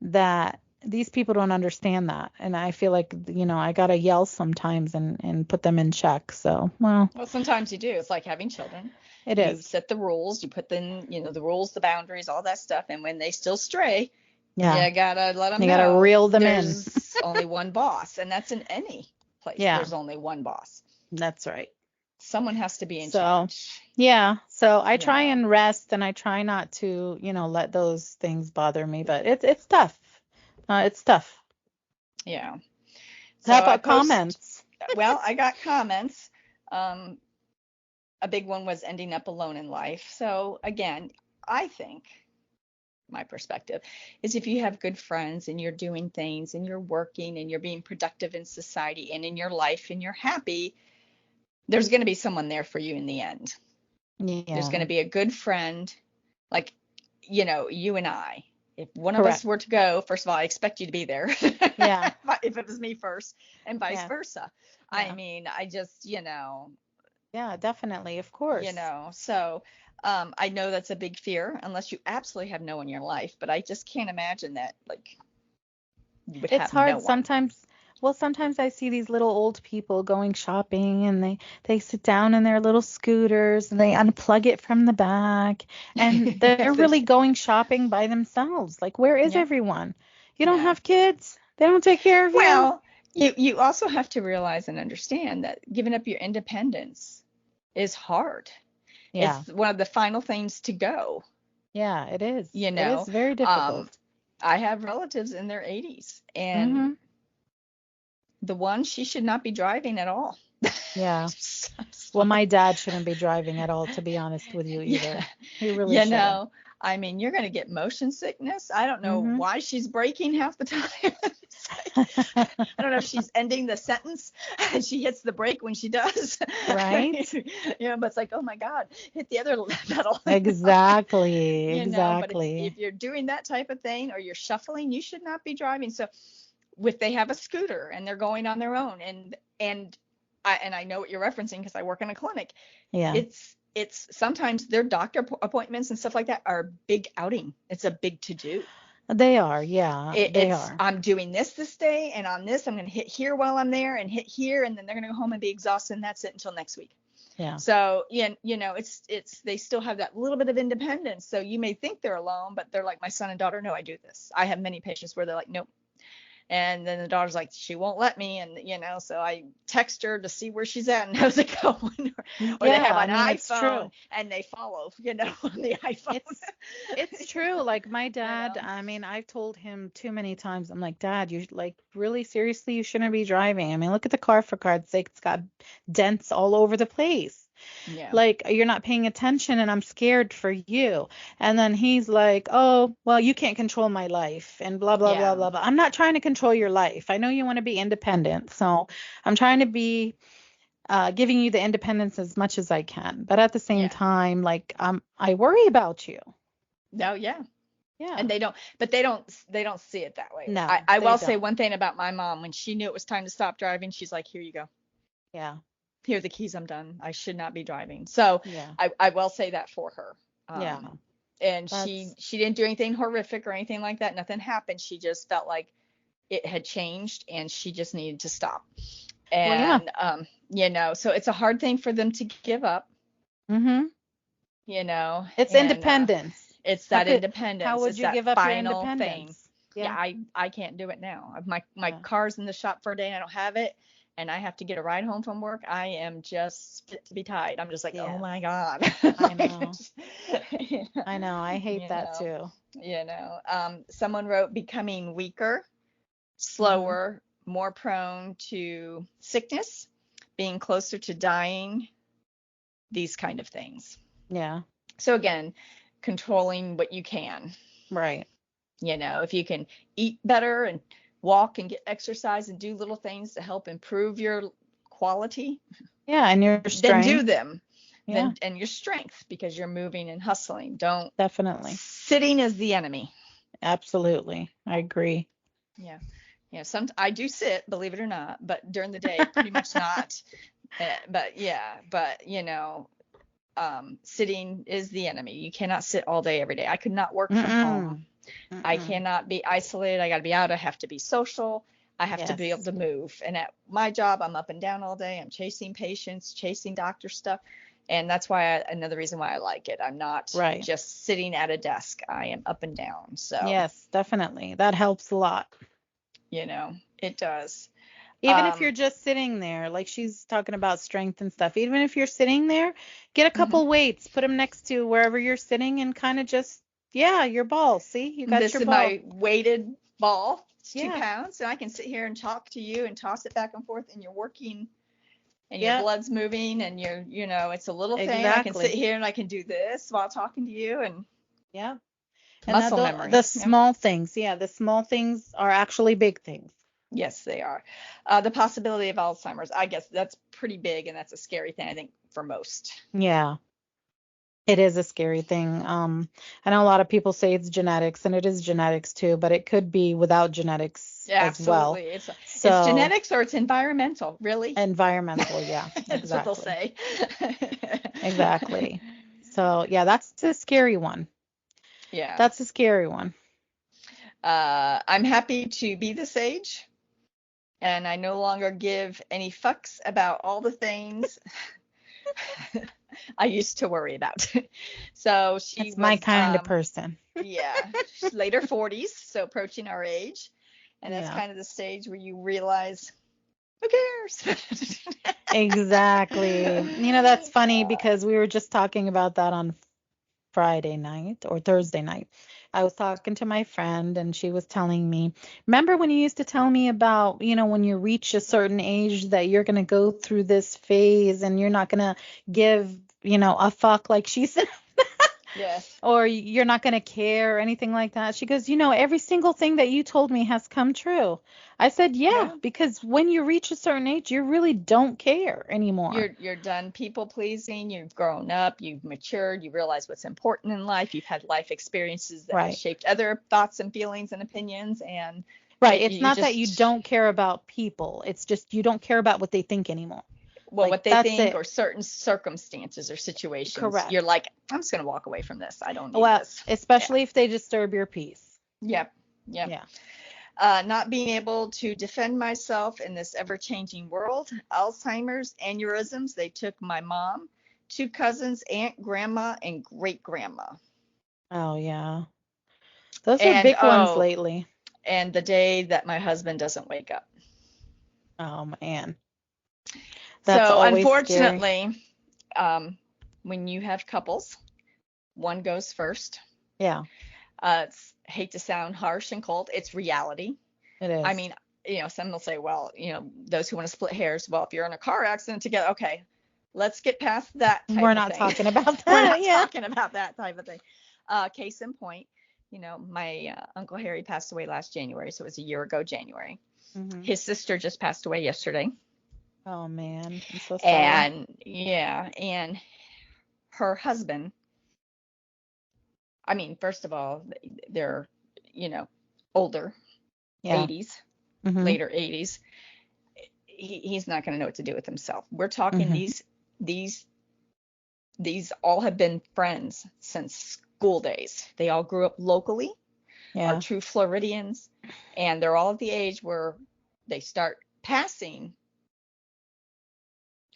that these people don't understand that. And I feel like, I gotta yell sometimes and put them in check. So, well, Well, sometimes you do. It's like having children. it You is. set the rules, you put them, the rules, the boundaries, all that stuff. And when they still stray, Yeah. you gotta let them You gotta know reel them in. there's only one boss. And that's in any place. Yeah, There's only one boss. that's right. Someone has to be in So, charge, yeah. So I you try know. and rest and I try not to, let those things bother me, but it's tough. It's tough. Yeah. How So I about post, comments? well, I got comments. Um, a big one was ending up alone in life. So again, I think my perspective is if you have good friends and you're doing things and you're working and you're being productive in society and in your life and you're happy, there's going to be someone there for you in the end. There's going Yeah, to be a good friend, like, you and I. If one of us correct. were to go, first of all, I expect you to be there Yeah, if it was me first, and vice yeah, versa. I yeah. mean, I just, Yeah, definitely, of course. so I know that's a big fear unless you absolutely have no one in your life, but I just can't imagine that, like, you would It's have no hard one. sometimes. Well, sometimes I see these little old people going shopping and they sit down in their little scooters and they unplug it from the back and they're They really going shopping by themselves. Like, where is Yeah, everyone? You don't no. have kids? They don't take care of you? Well, you also have to realize and understand that giving up your independence is hard. Yeah. It's one of the final things to go, Yeah, it is. you It is know. very Um, difficult. I have relatives in their 80s, and Mhm. the one, she should not be driving at all. Yeah. Just- Well, my dad shouldn't be driving at all, to be honest with you Yeah, either. He really you shouldn't. know, I mean, you're going to get motion sickness. I don't know Mhm. why she's braking half the time. It's like, I don't know if she's ending the sentence and she hits the brake when she does. Right? But it's like, oh my God, hit the other pedal. Exactly. But if Exactly. you're doing that type of thing or you're shuffling, you should not be driving. So if they have a scooter and they're going on their own, and I know what you're referencing because I work in a clinic, Yeah. it's sometimes their doctor appointments and stuff like that are a big outing. It's a big to do. They are, yeah, they It's are. I'm doing this day, and on this I'm going to hit here while I'm there and hit here, and then they're going to go home and be exhausted, and that's it until next week. Yeah. So, yeah, it's they still have that little bit of independence. So you may think they're alone, but they're like my son and daughter. No, I do this. I have many patients where they're like, nope. And then the daughter's like, she won't let me. And, so I text her to see where she's at and how's it going. Or they Yeah, have I an mean, it's iPhone true. and they follow, on the iPhone. It's true. Like my You dad, know, I mean, I've told him too many times. I'm like, Dad, you like really seriously, you shouldn't be driving. I mean, look at the car for God's sake. It's got dents all over the place. yeah. Like you're not paying attention and I'm scared for you. And then he's like, oh, well, you can't control my life and blah, blah, blah, Yeah. blah, blah. I'm not trying to control your life. I know you want to be independent. So I'm trying to be giving you the independence as much as I can. But at the same Yeah. time, like I worry about you. No, yeah. Yeah. And they don't see it that way. I, No, I they will say don't. one thing about my mom. When she knew it was time to stop driving, she's like, here you go. Yeah. Here are the keys. I'm done. I should not be driving. So Yeah. I will say that for her. Yeah. And That's she didn't do anything horrific or anything like that. Nothing happened. She just felt like it had changed and she just needed to stop. well, yeah. And so it's a hard thing for them to give up, Mm-hmm. It's and independence. it's How that could how independence. would It's you that give up your final thing. independence? Yeah, Yeah. I can't do it now. If my Yeah. car's in the shop for a day and I don't have it, and I have to get a ride home from work, I am just fit to be tied. I'm just like, oh Yes. my God. I Like, know. you know, I know. I hate you that know, too. someone wrote becoming weaker, Mm-hmm. slower, more prone to sickness, being closer to dying, these kind of things. Yeah. So again, controlling what you can. Right. If you can eat better and walk and get exercise and do little things to help improve your quality, Yeah. And your then do strength. them. Yeah. Then and your strength, because you're moving and hustling. Don't Definitely. Sitting is the enemy. Absolutely. I agree. Yeah. Some I do sit, believe it or not, but during the day, pretty much not. But yeah, sitting is the enemy. You cannot sit all day every day. I could not work from home. Mm-mm. I Mm-mm. cannot be isolated. I got to be out. I have to be social. I have to be able Yes. to move. And at my job, I'm up and down all day. I'm chasing patients, chasing doctor stuff. And that's another reason why I like it. I'm not Right. just sitting at a desk. I am up and down. So, Yes, definitely. That helps a lot. it does. Even if you're Um, just sitting there, like she's talking about strength and stuff, even if you're sitting there, get a mhm. couple weights, put them next to wherever you're sitting and kind of just, yeah, your ball. See, you got This your is ball. my weighted ball. It's two Yeah. pounds. And I can sit here and talk to you and toss it back and forth, and you're working and your Yep. blood's moving, and it's a little thing. I can sit Exactly. here and I can do this while talking to you, and Yeah. And that muscle the memory. Yeah. small things, yeah, the small things are actually big things. Yes, they are. The possibility of Alzheimer's, I guess that's pretty big, and that's a scary thing, I think, for most. Yeah. It is a scary thing. I know a lot of people say it's genetics, and it is genetics too, but it could be without genetics Yeah, as well. absolutely. It's So, genetics or it's environmental, really. environmental, yeah, That's what they'll exactly. say. Exactly. So, yeah, that's a scary one. Yeah. That's a scary one. I'm happy to be this age, and I no longer give any fucks about all the things I used to worry about. So she That's my was, kind of person. yeah, she's later 40s, so approaching our age. And that's Yeah, kind of the stage where you realize, who cares? exactly. That's funny because we were just talking about that on Friday night or Thursday night. I was talking to my friend and she was telling me, remember when you used to tell me about, when you reach a certain age that you're going to go through this phase and you're not going to give, a fuck like she said, Yes. or you're not going to care or anything like that. She goes, every single thing that you told me has come true. I said, yeah, Yeah. because when you reach a certain age, you really don't care anymore. You're done people pleasing, you've grown up, you've matured, you realize what's important in life, you've had life experiences that have Right. shaped other thoughts and feelings and opinions, and Right. it, It's you not that you just don't care about people. It's just you don't care about what they think anymore. well, Like what they that's think it. or certain circumstances or situations, you're Correct. like, I'm just going to walk away from this. I don't need Well, this. Yeah. especially if they disturb your peace. Yep. Yeah. Yeah. Not being able to defend myself in this ever-changing world. Alzheimer's, aneurysms. They took my mom, 2 cousins, aunt, grandma, and great grandma. Oh, yeah. Those are And big ones lately. and the day that my husband doesn't wake up. Oh, man. That's So always scary. unfortunately, when you have couples, one goes first. Yeah, Hate to sound harsh and cold. It's reality. it I is. mean, some will say, well, those who want to split hairs, well, if you're in a car accident together, okay, let's get past that We're type of not thing. talking about We're that. not Yeah. talking about that type of thing. Case in point, my Uncle Harry passed away last January, so it was a year ago January. Hmm. His sister just passed away yesterday. Oh, man. I'm so sorry. And yeah, and her husband, I mean, first of all, they're, you know, older, Yeah. 80s, Hmm. later 80s. He's not going to know what to do with himself. We're talking Hmm. these all have been friends since school days. They all grew up locally, are Yeah. true Floridians, and they're all at the age where they start passing,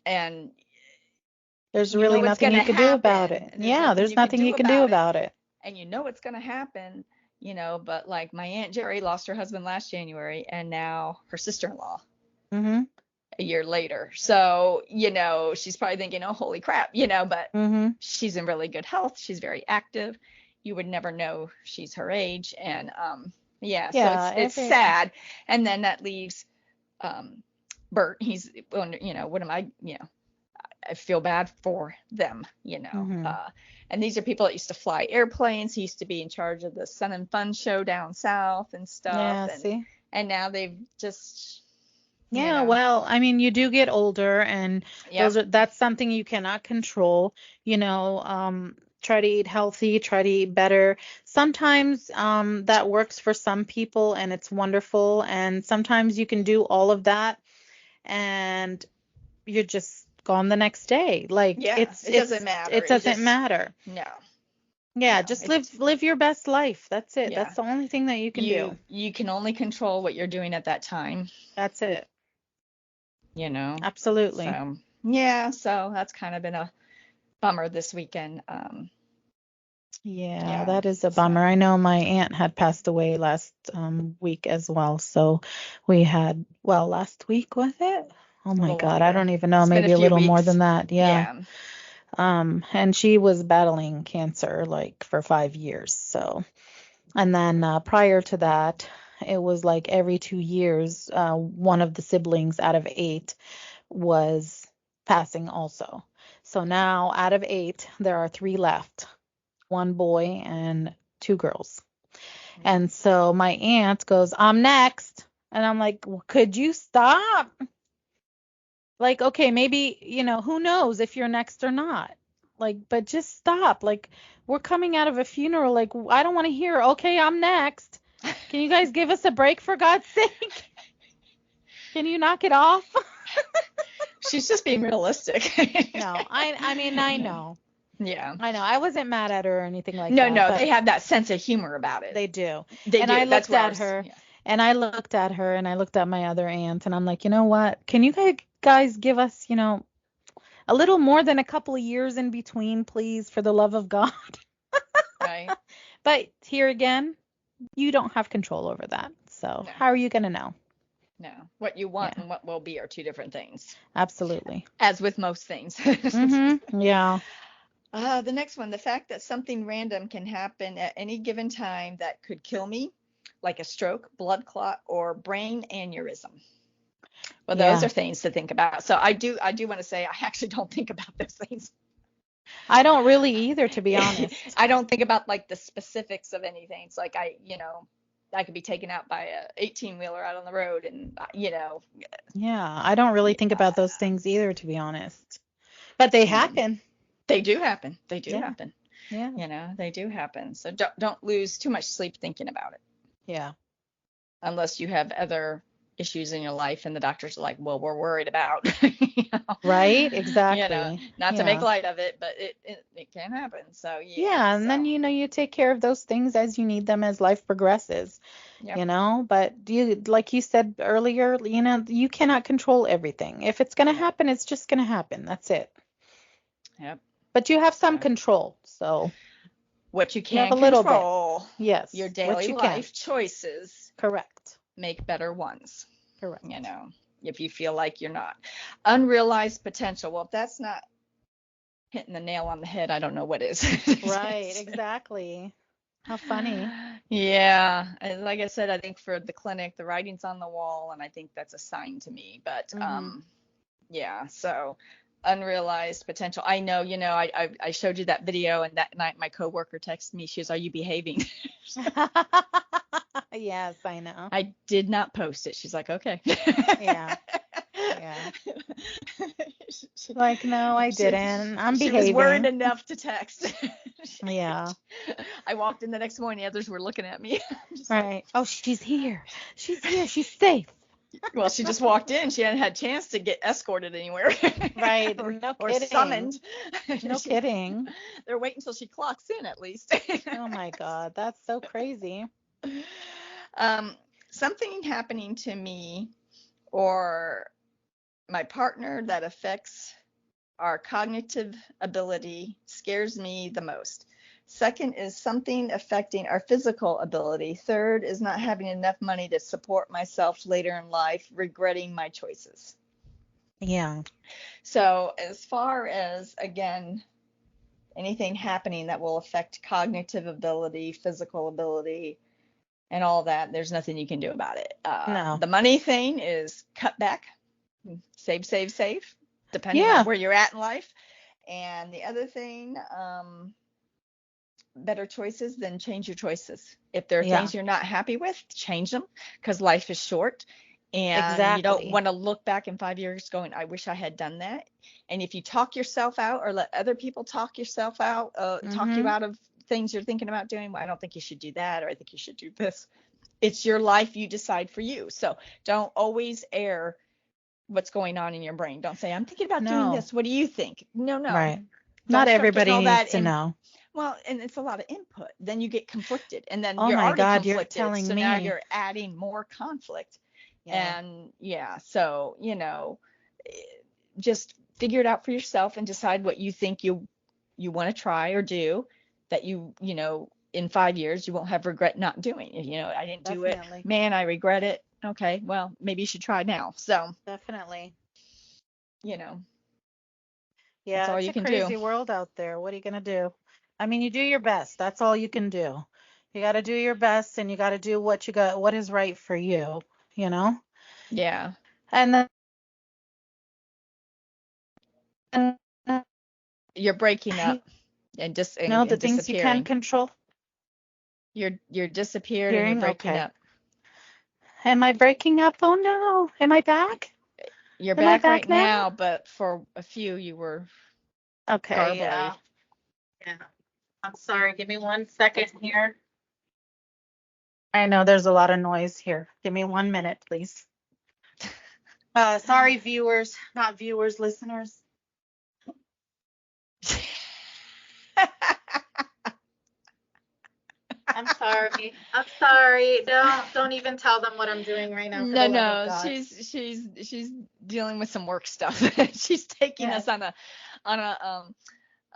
and There's you really know it's nothing going to you could do about happen, it. and there's Yeah, nothing there's you can nothing do you can do about it, about it. and it's going to happen, but like my Aunt Jerry lost her husband last January, and now her sister-in-law Hmm. a year later. So, she's probably thinking, oh, holy crap, but Hmm. she's in really good health. She's very active. You would never know she's her age. And yeah, so Yeah, it's sad. And then that leaves Bert. He's, what am I feel bad for them. Hmm. And these are people that used to fly airplanes. He used to be in charge of the Sun and Fun show down south and stuff. Yeah, And see? now they've just, Yeah, well, I mean, you do get older and yep. that's something you cannot control, try to eat healthy, try to eat better. Sometimes that works for some people and it's wonderful, and sometimes you can do all of that and you're just gone the next day. Like Yeah, it doesn't matter. it It doesn't just matter. no, Yeah, no. just It's live your best life. That's it. yeah. That's the only thing that you can do. You can only control what you're doing at that time, That's it. you know. Absolutely. So yeah, so that's kind of been a bummer this weekend. Yeah, Yeah. that is a So bummer. I know my aunt had passed away last week as well. So we had, well, last week was it? Oh a my little God, I longer. don't even know, It's been a maybe a few little more weeks. than that. Yeah. Yeah. And she was battling cancer like for 5 years. So, and then prior to that, it was like every 2 years, one of the siblings out of eight was passing also. So now out of eight, there are three left, one boy and two girls. Yeah. And so my aunt goes, I'm next. And I'm like, well, could you stop? Like, okay, maybe, who knows if you're next or not? Like, but just stop. Like, we're coming out of a funeral. Like, I don't want to hear, okay, I'm next. Can you guys give us a break for God's sake? Can you knock it off? She's just being realistic. No, I mean, I know. Yeah. I know. I wasn't mad at her or anything like No, that, no, but they have that sense of humor about it. they do. They And I do. That's looked where at ours. her Yeah. and I looked at her and I looked at my other aunt and I'm like, you know what? Can you guys give us, a little more than a couple of years in between, please, for the love of God? Right. But here again, you don't have control over that. So No. how are you going to know? No. What you want Yeah, and what will be are two different things, absolutely. as with most things. Yeah. The next one, the fact that something random can happen at any given time that could kill me, like a stroke, blood clot, or brain aneurysm. Well, those Yeah. are things to think about. So I do want to say I actually don't think about those things. I don't really either, to be honest. I don't think about like the specifics of anything. It's like I could be taken out by a 18-wheeler out on the road, and Yeah, I don't really think about those things either, to be honest. But they happen. they do happen. They do Yeah. happen. Yeah. They do happen. So don't lose too much sleep thinking about it, Yeah. unless you have other issues in your life, and the doctors are like, well, we're worried about, Right? you know, Exactly. not to make Yeah. light of it, but it can happen. So yeah, Yeah, and then so you take care of those things as you need them as life progresses, yep, but like you said earlier, you cannot control everything. If it's going to no, happen, it's just going to happen. That's it. yep. But you have some So control. So what you you have can a little bit. control, your Yes, what daily you can. life choices Correct. make better ones. You Correct. know, if you feel like you're not. Unrealized potential. Well, if that's not hitting the nail on the head, I don't know what is. Right, exactly. How funny. Yeah, and like I said, I think for the clinic, the writing's on the wall, and I think that's a sign to me. But Hmm. yeah, so unrealized potential. I know, I showed you that video, and that night my coworker texted me. She goes, "Are you behaving?" Yes, I know. I did not post it. She's like, "Okay." Yeah, yeah. she, Like, no, I she, didn't. I'm she was worried behaving. enough to text. Yeah. I walked in the next morning, others were looking at me. I'm just like, Right. Oh, she's here. She's here. She's safe. well, she just walked in. She hadn't had a chance to get escorted anywhere Right. or, No or kidding. summoned. No kidding. They're waiting until she clocks in at least. Oh my God. That's so crazy. um, something happening to me or my partner that affects our cognitive ability scares me the most. Second is something affecting our physical ability. Third is not having enough money to support myself later in life, regretting my choices. Yeah. So, as far as, again, anything happening that will affect cognitive ability, physical ability, and all that, there's nothing you can do about it. No. The money thing is cut back, save, save, save, depending on Yeah. where you're at in life. And the other thing, better choices, then change your choices. If there are Yeah. things you're not happy with, change them because life is short. And you don't Exactly. want to look back in 5 years going, I wish I had done that. And if you talk yourself out or let other people talk yourself out, talk you Mm-hmm. out of things you're thinking about doing, well, I don't think you should do that, or I think you should do this. It's your life, you decide for you. So don't always air what's going on in your brain. Don't say, I'm thinking about doing No. this. What do you think? No, no. Right. Not Don't start getting everybody all needs that to in. know. Well, and it's a lot of input. Then you get conflicted, and then Oh you're my already God, you're conflicted. telling So now me. you're adding more conflict. Yeah. And yeah, so, just figure it out for yourself and decide what you think you want to try or do that in 5 years you won't have regret not doing. I didn't do it. Definitely. Man, I regret it. Okay, well, maybe you should try now. So, Definitely. you know, that's Yeah, all it's you a can do. crazy world out there. What are you gonna do? I mean, you do your best. That's all you can do. You got to do your best and you got to do what is right for you, you know? Yeah. And then and, You're breaking up and just the and things you can disappearing. control. You're disappeared and you're Hearing, breaking okay. up. Am I breaking up? Oh no. Am I back? You're Am I back right back now? now, but for a few you were Okay, yeah. garbly. Yeah. I'm sorry. Give me 1 second here. I know there's a lot of noise here. Give me 1 minute, please. Sorry, viewers, not viewers, listeners. I'm sorry. I'm sorry. Don't even tell them what I'm doing right now for No, the love of no, God. she's dealing with some work stuff. She's taking Yes. us on a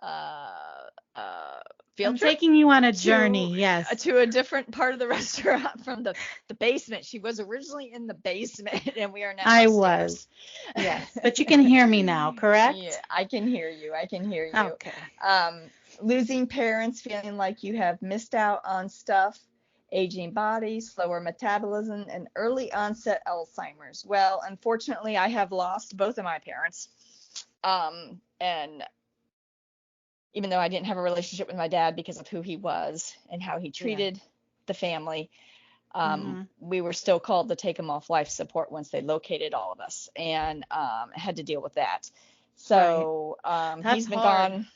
uh field I'm trip taking you on a to journey. Yes. to a different part of the restaurant from the basement. She was originally in the basement and we are now I upstairs. was. Yes. But you can hear me now, Yeah, correct? I can hear you. I can hear you. Okay. Losing parents, feeling like you have missed out on stuff, aging body, slower metabolism, and early onset Alzheimer's. Well, unfortunately, I have lost both of my parents. And even though I didn't have a relationship with my dad because of who he was and how he Yeah. treated the family, Mm-hmm. we were still called to take him off life support once they located all of us, and had to deal with that. Right. So That's he's been hard. gone.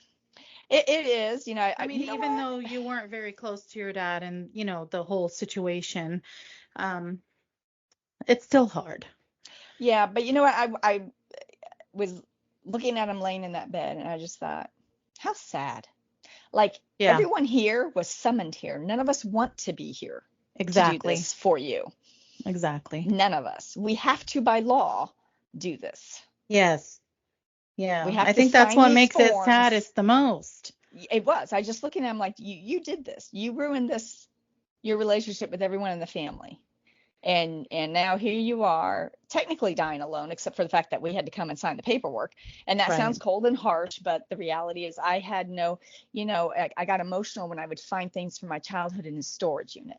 It is, I mean, you know even what? though you weren't very close to your dad and, the whole situation, um, it's still hard. Yeah, but you know what? I was looking at him laying in that bed, and I just thought, how sad. Like Yeah, everyone here was summoned here. None of us want to be here to do exactly. this for you. Exactly. None of us. We have to, by law, do this. Yes. We Yeah. have I to think that's sign what these makes it forms. saddest the most. It was. I just looking at him like, you did this. You ruined this, your relationship with everyone in the family. And now here you are, technically dying alone, except for the fact that we had to come and sign the paperwork. And that Right. sounds cold and harsh, but the reality is I had no, I got emotional when I would find things from my childhood in the storage unit.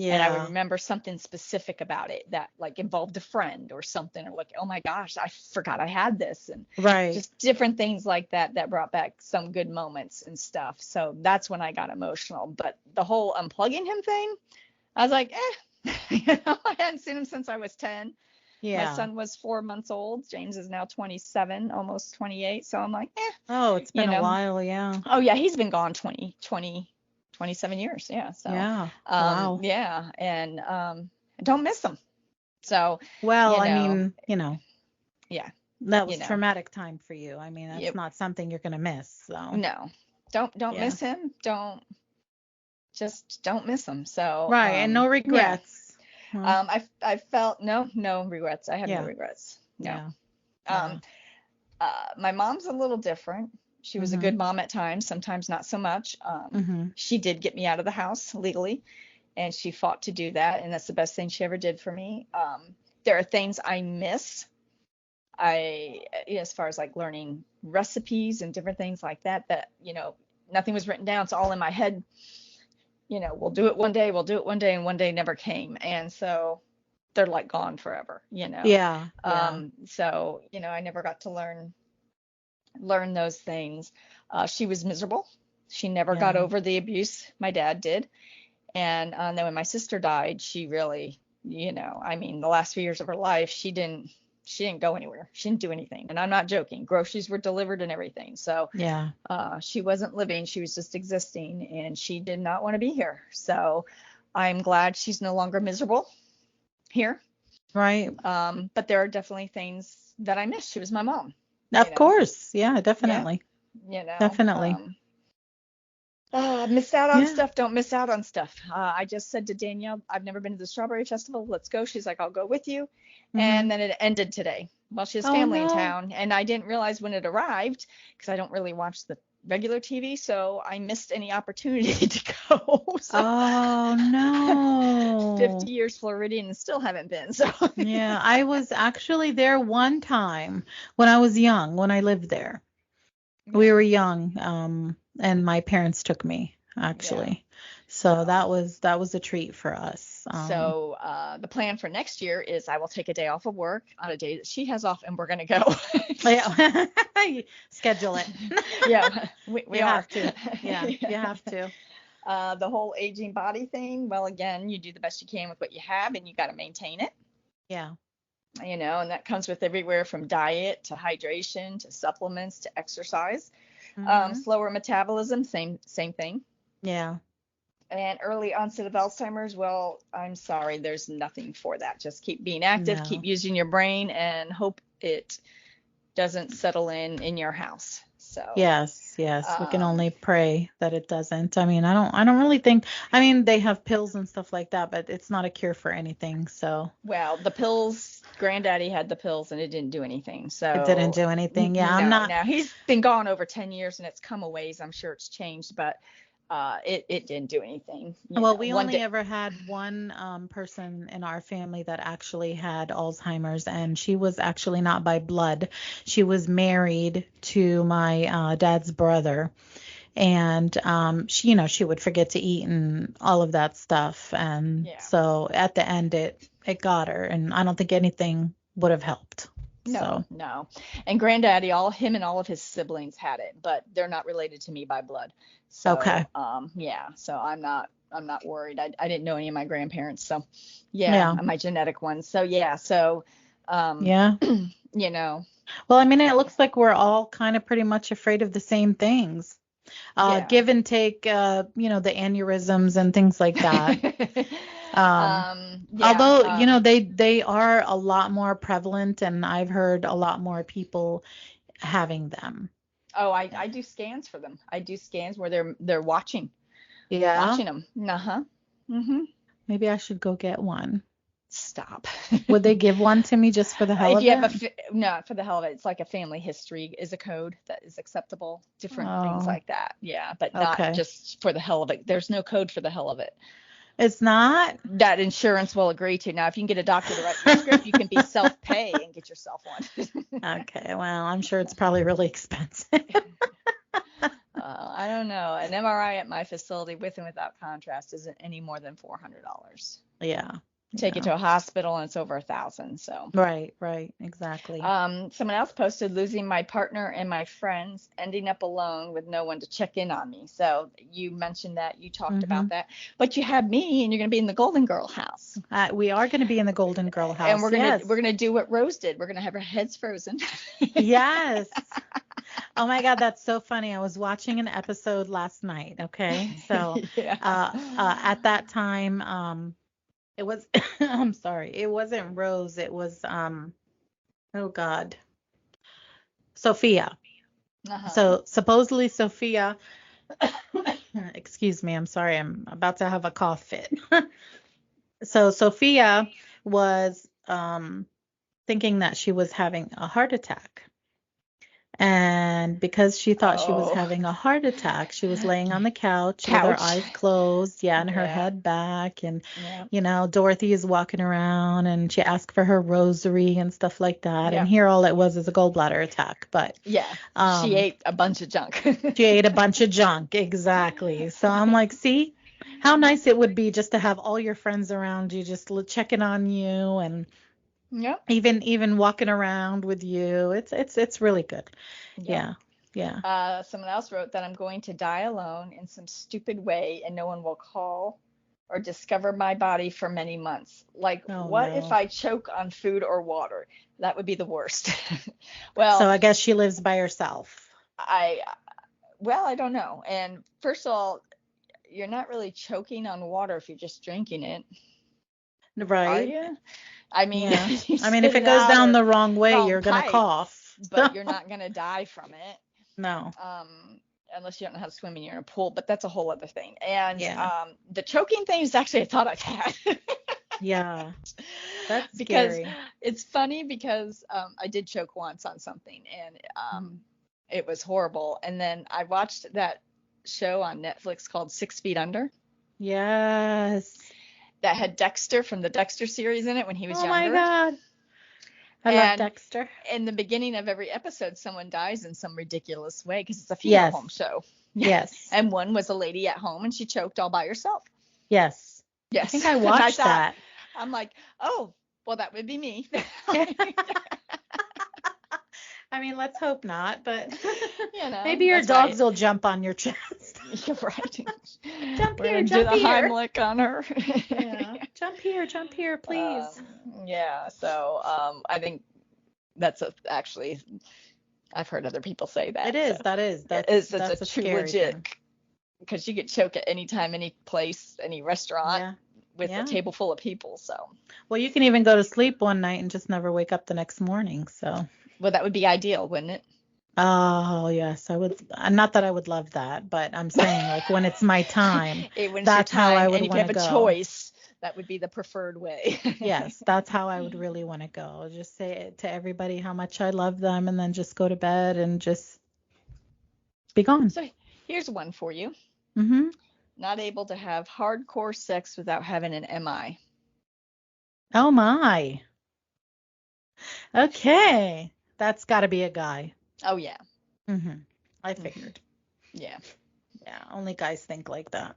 And I would Yeah. remember something specific about it that like involved a friend or something, or like, oh my gosh, I forgot I had this, and Right. just different things like that that brought back some good moments and stuff. So that's when I got emotional. But the whole unplugging him thing, I was like, I hadn't seen him since I was 10. My Yeah. son was 4 months old. James is now 27, almost 28. So I'm like, Oh, it's you been a know, while. Yeah. oh yeah, he's been gone 27 years. Yeah. So, Yeah. Wow. yeah. And, don't miss him. So, Well, you I know, mean, yeah, that you was know, traumatic time for you. I mean, that's you, not something you're gonna miss. So, no, don't yeah. miss him. Don't miss him. So, Right. And no yeah. regrets. Huh? I felt no regrets. I have no Yeah. regrets. No. Yeah. Yeah. Um, my mom's a little different. She was a Mhm. good mom at times, sometimes not so much. Mhm. She did get me out of the house legally, and she fought to do that, and that's the best thing she ever did for me. There are things I miss. As far as like learning recipes and different things like that, nothing was written down. It's all in my head. We'll do it one day, and one day never came. And so they're like gone forever. Yeah. Yeah. So, I never got to learn those things. She was miserable. She never got Yeah. over the abuse my dad did. And then when my sister died, she really, I mean, the last few years of her life, she didn't go anywhere. She didn't do anything. And I'm not joking. Groceries were delivered and everything. So Yeah. she wasn't living. She was just existing, and she did not want to be here. So I'm glad she's no longer miserable here. Right. But there are definitely things that I miss. She was my mom, you Of know. course. Yeah, Yeah, definitely. you know. Definitely. Miss out on Yeah. stuff, don't miss out on stuff. I just said to Danielle, I've never been to the Strawberry Festival. Let's go. She's like, I'll go with you. Mhm. And then it ended today. Well, she has Oh family in no. town, and I didn't realize when it arrived because I don't really watch the regular TV, so I missed any opportunity to go. So Oh 50 no. years Floridian and still haven't been. So Yeah, I was actually there one time when I was young, when I lived there. We yeah, were young, and my parents took me yeah. actually. So So that was a treat for us. So the plan for next year is I will take a day off of work on a day that she has off, and we're gonna go. Yeah. Schedule it. Yeah, we You are. have to. Yeah, you Yeah. have to. The whole aging body thing. Well, again, you do the best you can with what you have, and you got to maintain it. Yeah. And that comes with everywhere from diet to hydration to supplements to exercise. Mhm. Slower metabolism, same thing. Yeah. And early onset of Alzheimer's, well, I'm sorry, there's nothing for that. Just keep being active, keep No. using your brain, and hope it doesn't settle in your house. So, Yes, yes. We can um, only pray that it doesn't. I mean, I don't really think, I mean, they have pills and stuff like that, but it's not a cure for anything. So well, the pills, Granddaddy had the pills and it didn't do anything. it didn't So, do anything. Yeah, I'm no, not. now he's been gone over 10 years and it's come a ways. I'm sure it's changed, but it didn't do anything. Well, we One only day, ever had one person in our family that actually had Alzheimer's, and she was actually not by blood. She was married to my dad's brother, and she would forget to eat and all of that stuff, and yeah. so at the end it got her, and I don't think anything would have helped. No, So no. And Granddaddy, him and all of his siblings had it, but they're not related to me by blood. okay, So, yeah. So I'm not worried. I didn't know any of my grandparents. So, yeah, yeah, my genetic ones. So, yeah. So, um, yeah. you know, Well, I mean, it looks like we're all kind of pretty much afraid of the same things. yeah. Give and take, the aneurysms and things like that. Um, Yeah. although, they are a lot more prevalent, and I've heard a lot more people having them. Oh, I do scans for them. I do scans where they're Yeah, watching them. Uh-huh. Mm-hmm. maybe I should go get one. Stop. Would they give one to me just for the hell If of you have it? no, for the hell of it, it's like a family history is a code that is acceptable, different things Oh, like that. Yeah, but not okay. just for the hell of it. There's no code for the hell of it It's not? that insurance will agree to. Now, if you can get a doctor to write you a script, you can be self-pay and get yourself one. Okay, well, I'm sure it's probably really expensive. I don't know. An MRI at my facility with and without contrast isn't any more than $400. Yeah, Take you yeah. to a hospital and it's over 1,000. So. Right, exactly. Someone else posted losing my partner and my friends, ending up alone with no one to check in on me. So you mentioned that, you talked about Hmm. that, but you have me, and you're gonna be in the Golden Girl house, We are going to be in the Golden Girl and house. we're Yes. gonna do what Rose did. We're gonna have our heads frozen. Yes. Oh my God, that's so funny. I was watching an episode last night. Okay. So, Yeah. at that time, it was, I'm sorry, it wasn't Rose. It was, oh God, Sophia. Uh-huh. So supposedly Sophia, excuse me, I'm sorry, I'm about to have a cough fit. So Sophia was, thinking that she was having a heart attack. And because she thought she was Oh. having a heart attack, she was laying on the couch with her Couch. eyes closed, yeah, and her Yeah. head back. And, Yeah. Dorothy is walking around and she asked for her rosary and stuff like that. And Yeah. here all it was is a gallbladder attack. But Yeah. She um, ate a bunch of junk. she ate a bunch of junk. Exactly. So I'm like, see how nice it would be just to have all your friends around you, just checking on you, and Yep. even walking around with you. It's really good. Yep. Yeah. Yeah. Someone else wrote that I'm going to die alone in some stupid way and no one will call or discover my body for many months. Like, Oh what if no. I choke on food or water? That would be the worst. So Well, I guess she lives by herself. I well, I don't know. And first of all, you're not really choking on water if you're just drinking it, are Right? you? I mean, Yeah. you I mean, spit if it it goes out down or the wrong way, wrong you're gonna pipe, cough. but you're not gonna die from it. No. Unless you don't know how to swim and you're in a pool, but that's a whole other thing. And Yeah. the choking thing is actually a thought I've had. Yeah. That's Because scary. it's funny because I did choke once on something, and Mhm. it was horrible. And then I watched that show on Netflix called 6 Feet Under Yes. that had Dexter from the Dexter series in it when he was Oh my younger. God. I love And Dexter. in the beginning of every episode, someone dies in some ridiculous way because it's a funeral Yes. home show. Yeah. Yes. And one was a lady at home and she choked all by herself. Yes. I think Yes. I And I watched thought, that. I'm like, oh, well, that would be me. I mean, let's hope not, but maybe your That's right. dogs will jump on your chest. You're right. Jump We're here, going to do jump the here. Heimlich on her. Yeah. Jump here, please. Yeah. So I think that's actually, I've heard other people say that. It is. So it's a That's a true scary legit, thing. because you could choke at any time, any place, any restaurant Yeah. with a Yeah. table full of people. So, Well, you can even go to sleep one night and just never wake up the next morning. So, well, that would be ideal, wouldn't it? oh, yes, I would. Not that I would love that, but I'm saying like when it's my time, When it's your that's how I time, would and if you want to have a go. choice, that would be the preferred way. Yes, that's how I would really want to go. Just say it to everybody how much I love them and then just go to bed and just be gone. So here's one for you. Mm-hmm. Not able to have hardcore sex without having an MI. Oh my. Okay. That's got to be a guy. Oh, yeah. Mm-hmm. I Mhm. figured. Yeah. Yeah, only guys think like that.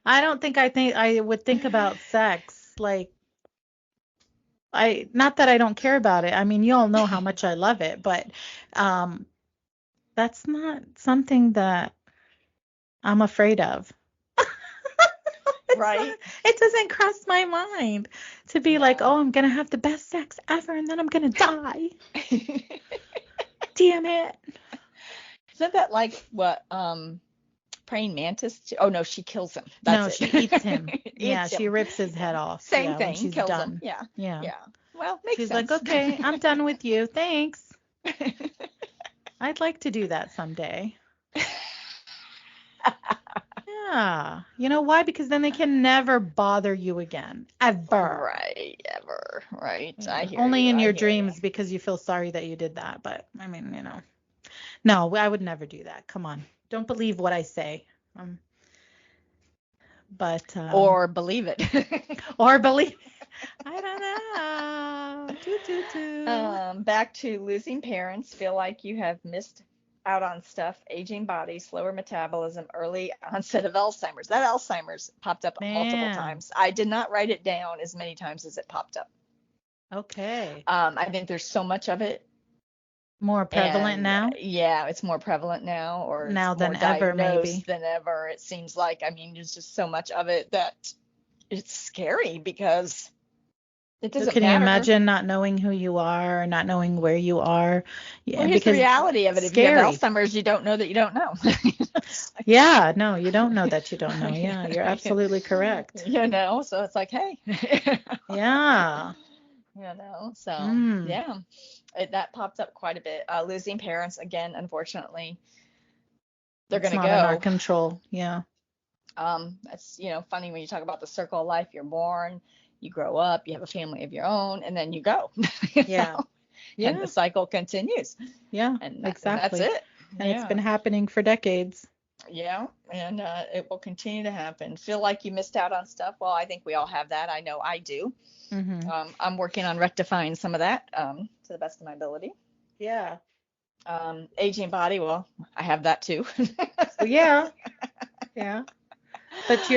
I don't think I would think about sex like not that I don't care about it. I mean, you all know how much I love it, but um that's not something that I'm afraid of. Right? It doesn't cross my mind to be like, No. "Oh, I'm going to have the best sex ever and then I'm going to die." Damn it. Isn't that like what praying mantis? Oh no, she kills him. No, That's she it. eats him. Yeah, Eats she him. rips his head Yeah. off. Same Yeah, when thing. she's Kills him. done. Yeah. Yeah. Yeah. Well, makes She's like, sense. okay, I'm done with you. Thanks. I'd like to do that someday. Yeah. You know why? Because then they can never bother you again. Ever. Right. Ever. Right. I Yeah. hear Only you. in I your hear you. dreams because you feel sorry that you did that. But I mean, no, I would never do that. Come on. Don't believe what I say. Um, but Or believe it. or believe. I don't know. Toot, toot, toot. Back to losing parents. Feel like you have missed out on stuff. Aging body, slower metabolism, early onset of Alzheimer's. That Alzheimer's popped up multiple Man. times. I did not write it down as many times as it popped up. Okay. I think there's so much of it. More prevalent And now? yeah, it's more prevalent now, or it's Now more than ever, diagnosed maybe. than ever. It seems like, I mean, there's just so much of it that it's scary because it So doesn't can you matter. imagine not knowing who you are, or not knowing where you are? Well, Yeah, here's the because reality of it. If you have scary. Alzheimer's, you don't know that you don't know. Yeah, no, you don't know that you don't know. Yeah, you're absolutely correct. So it's like, hey, Yeah. so Mm. yeah, that popped up quite a bit. Losing parents, again, unfortunately, they're It's going to not in our go. control. Yeah. That's, funny when you talk about the circle of life. You're born, you grow up, you have a family of your own, and then you go, Yeah. and the Yeah. cycle continues, Yeah. and that's Exactly. it. And it's Yeah. been happening for decades. Yeah, and it will continue to happen. Feel like you missed out on stuff? Well, I think we all have that. I know I do. Mm-hmm. I'm working on rectifying some of that to the best of my ability. Yeah. Aging body, well, I have that too. Well, yeah. Yeah. But uh,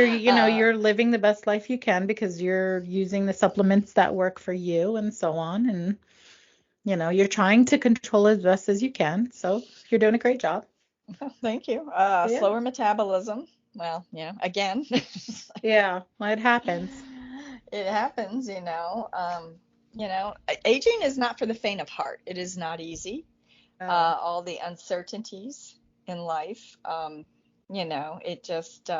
you're living the best life you can because you're using the supplements that work for you and so on. And, you're trying to control as best as you can. So you're doing a great job. Thank you. Yeah. Slower metabolism. Well, yeah, again, Yeah. Well, it happens. it happens, aging is not for the faint of heart. It is not easy. Oh, All the uncertainties in life, it just,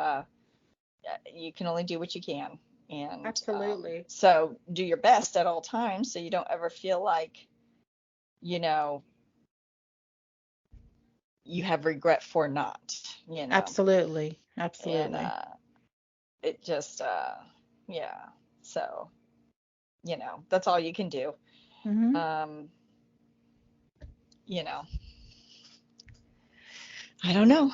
you can only do what you can. And absolutely. so do your best at all times so you don't ever feel like, you know, you have regret for not, Absolutely. and Absolutely. it just, yeah. So, that's all you can do. Hmm. Um, you know, I don't know.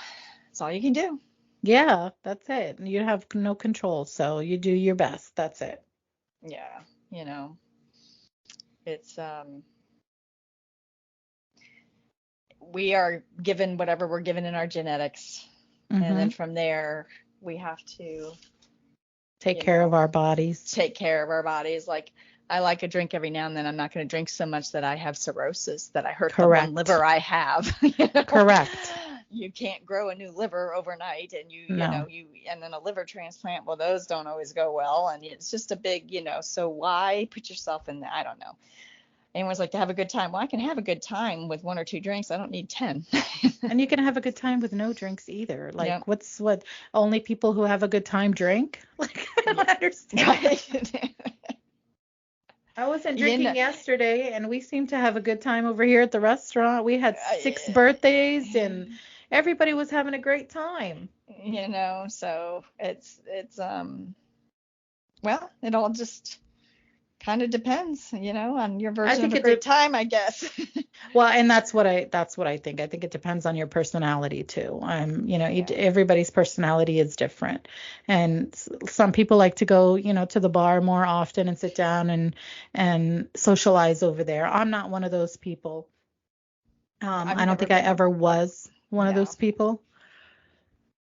That's all you can do. Yeah, that's it. You have no control, so you do your best. That's it. Yeah. It's, we are given whatever we're given in our genetics. And then Hmm. from there, we have to, Take you care of know, our bodies. take care of our bodies. Like, I like a drink every now and then. I'm not going to drink so much that I have cirrhosis, that I hurt the one Correct. liver I have. Correct. You can't grow a new liver overnight, and No. and then a liver transplant. Well, those don't always go well, and it's just a big, So why put yourself in that? I don't know. Anyone's like to have a good time. Well, I can have a good time with one or two drinks. I don't need 10. And you can have a good time with no drinks either. Yeah. Like, what only people who have a good time drink? Like, I don't understand. Right. I wasn't You know, drinking yesterday, and we seem to have a good time over here at the restaurant. We had 6 birthdays, and everybody was having a great time. so it's well, it all just kind of depends, on your I version of think a it de great time, I guess. Well, and that's what I think. I think it depends on your personality too. Yeah. Everybody's personality is different, and some people like to go, to the bar more often and sit down and socialize over there. I'm not one of those people. I've I don't never think I been. ever was one of No. those people.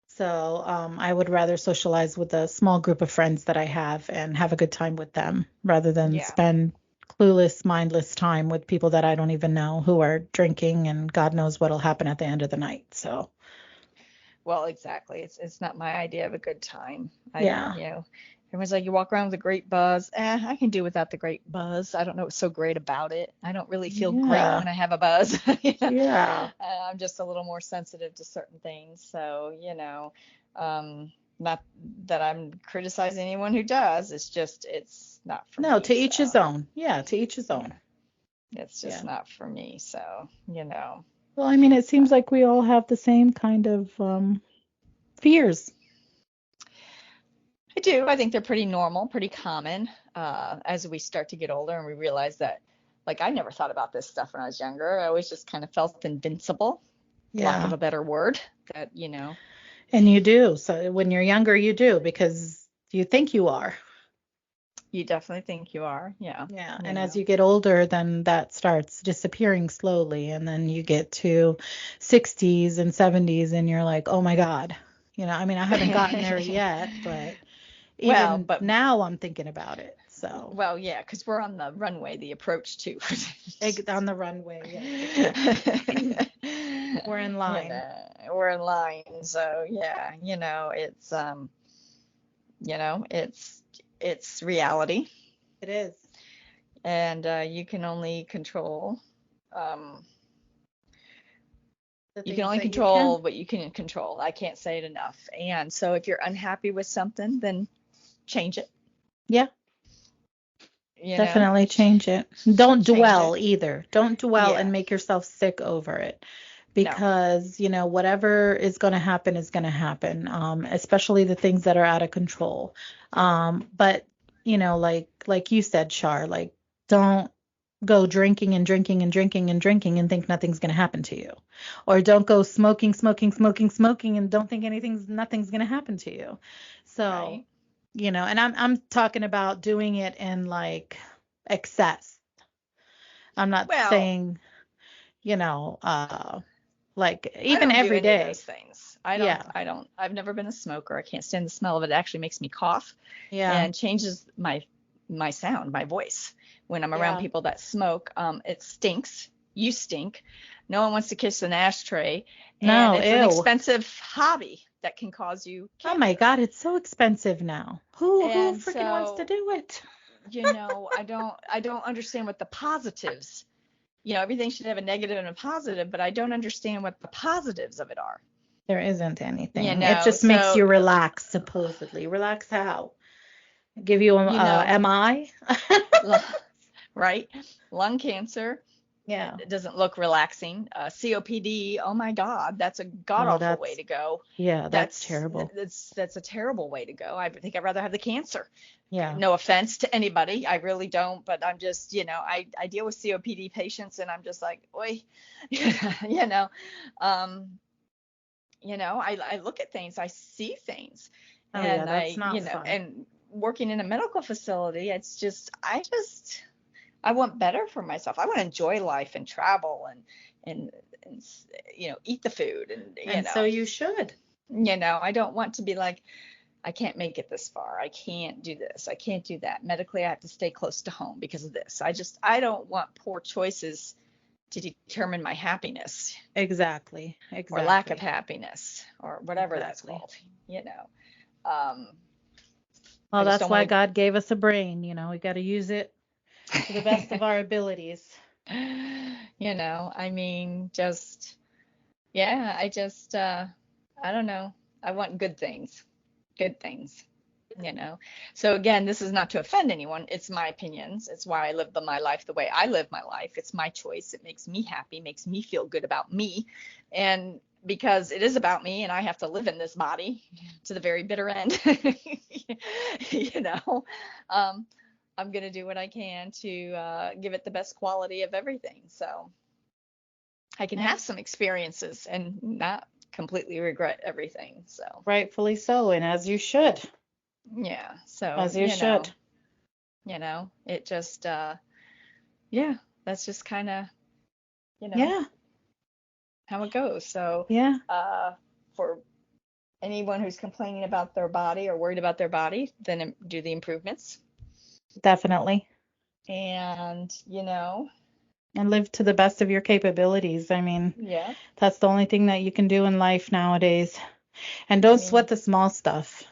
So I would rather socialize with a small group of friends that I have and have a good time with them rather than Yeah. spend clueless, mindless time with people that I don't even know who are drinking and God knows what'll happen at the end of the night. So Well, exactly. It's not my idea of a good time. I don't, yeah, Everyone's like, you walk around with a great buzz. I can do without the great buzz. I don't know what's so great about it. I don't really feel great Yeah. when I have a buzz. Yeah. I'm just a little more sensitive to certain things. So, not that I'm criticizing anyone who does. It's just, it's not for No, me. to each his So, own. Yeah, to each his yeah, own. it's just Yeah. not for me. So. Well, I mean, it seems like we all have the same kind of fears. I do. I think they're pretty normal, pretty common as we start to get older and we realize that, like, I never thought about this stuff when I was younger. I always just kind of felt invincible, lack of Yeah. a better word, that, And you do. So when you're younger, you do because you think you are. you definitely think you are. Yeah. Yeah. You And as know. you get older, then that starts disappearing slowly. And then you get to 60s and 70s and you're like, oh my God. I mean, I haven't gotten there yet, but Well, even but now I'm thinking about it. So well, yeah, because we're on the runway, the approach to. on the runway, yes, exactly. We're in line. We're in line. So yeah, it's reality, It is. and you can only control um, The you can things only that you can. control what you can control. I can't say it enough. And so if you're unhappy with something, then change it. Yeah, You know, definitely change it. Don't change it. dwell either. Don't dwell and Yeah. make yourself sick over it No. because, whatever is going to happen is going to happen, especially the things that are out of control. But, like you said, Shar, like, don't go drinking and drinking and drinking and drinking and think nothing's going to happen to you. Or don't go smoking, smoking, smoking, smoking and don't think nothing's going to happen to you. So, Right. and I'm talking about doing it in like excess. I'm not Well, saying, like I even don't do every any of day. those things. I don't, Yeah. I don't, I've never been a smoker. I can't stand the smell of it. It actually makes me cough Yeah. and changes my sound, my voice when I'm around Yeah. people that smoke. It stinks. You stink. No one wants to kiss an ashtray, and No, it's an ew. expensive hobby that can cause you Oh my cancer. God, it's so expensive now. Who And freaking wants to so, do it? I don't understand what the positives, everything should have a negative and a positive, but I don't understand what the positives of it are. There isn't You anything. It know, just makes so you relax, supposedly. Relax how? Give you a you know, MI? right? Lung cancer, Yeah. it doesn't look relaxing. COPD, oh my God, that's a god Oh, awful way that's to go. yeah, that's That's terrible. that's a terrible way to go. I think I'd rather have the cancer. Yeah. No offense to anybody, I really don't, but I'm just, I deal with COPD patients, and I'm just like, oi, you know, um, I look at things, I see things, Oh yeah, and that's not fun. and working in a medical facility, it's just, I want better for myself. I want to enjoy life and travel and, and eat the food and, And so you should. I don't want to be like, I can't make it this far. I can't do this. I can't do that. Medically, I have to stay close to home because of this. I don't want poor choices to determine my happiness Exactly. or lack of Exactly. happiness or whatever that's Exactly. called, you know. Um, Well, I just that's don't why want God gave us a brain, we got to use it to the best of to, our abilities. I mean, just, yeah, I don't know. I want good things, you know. So again, this is not to offend anyone. It's my opinions. It's why I live my life the way I live my life. It's my choice. It makes me happy, makes me feel good about me. And because it is about me and I have to live in this body to the very bitter end, you know, um, I'm going to do what I can to give it the best quality of everything. So I can And have some experiences and not completely regret everything. So, rightfully so, and as you should. yeah. So, As you should. it just, yeah, that's just kind of, you know, Yeah. how it goes. So, Yeah. for anyone who's complaining about their body or worried about their body, then do the improvements. Definitely. And, And live to the best of your capabilities. I mean, yeah, that's the only thing that you can do in life nowadays. And I don't mean, sweat the small stuff.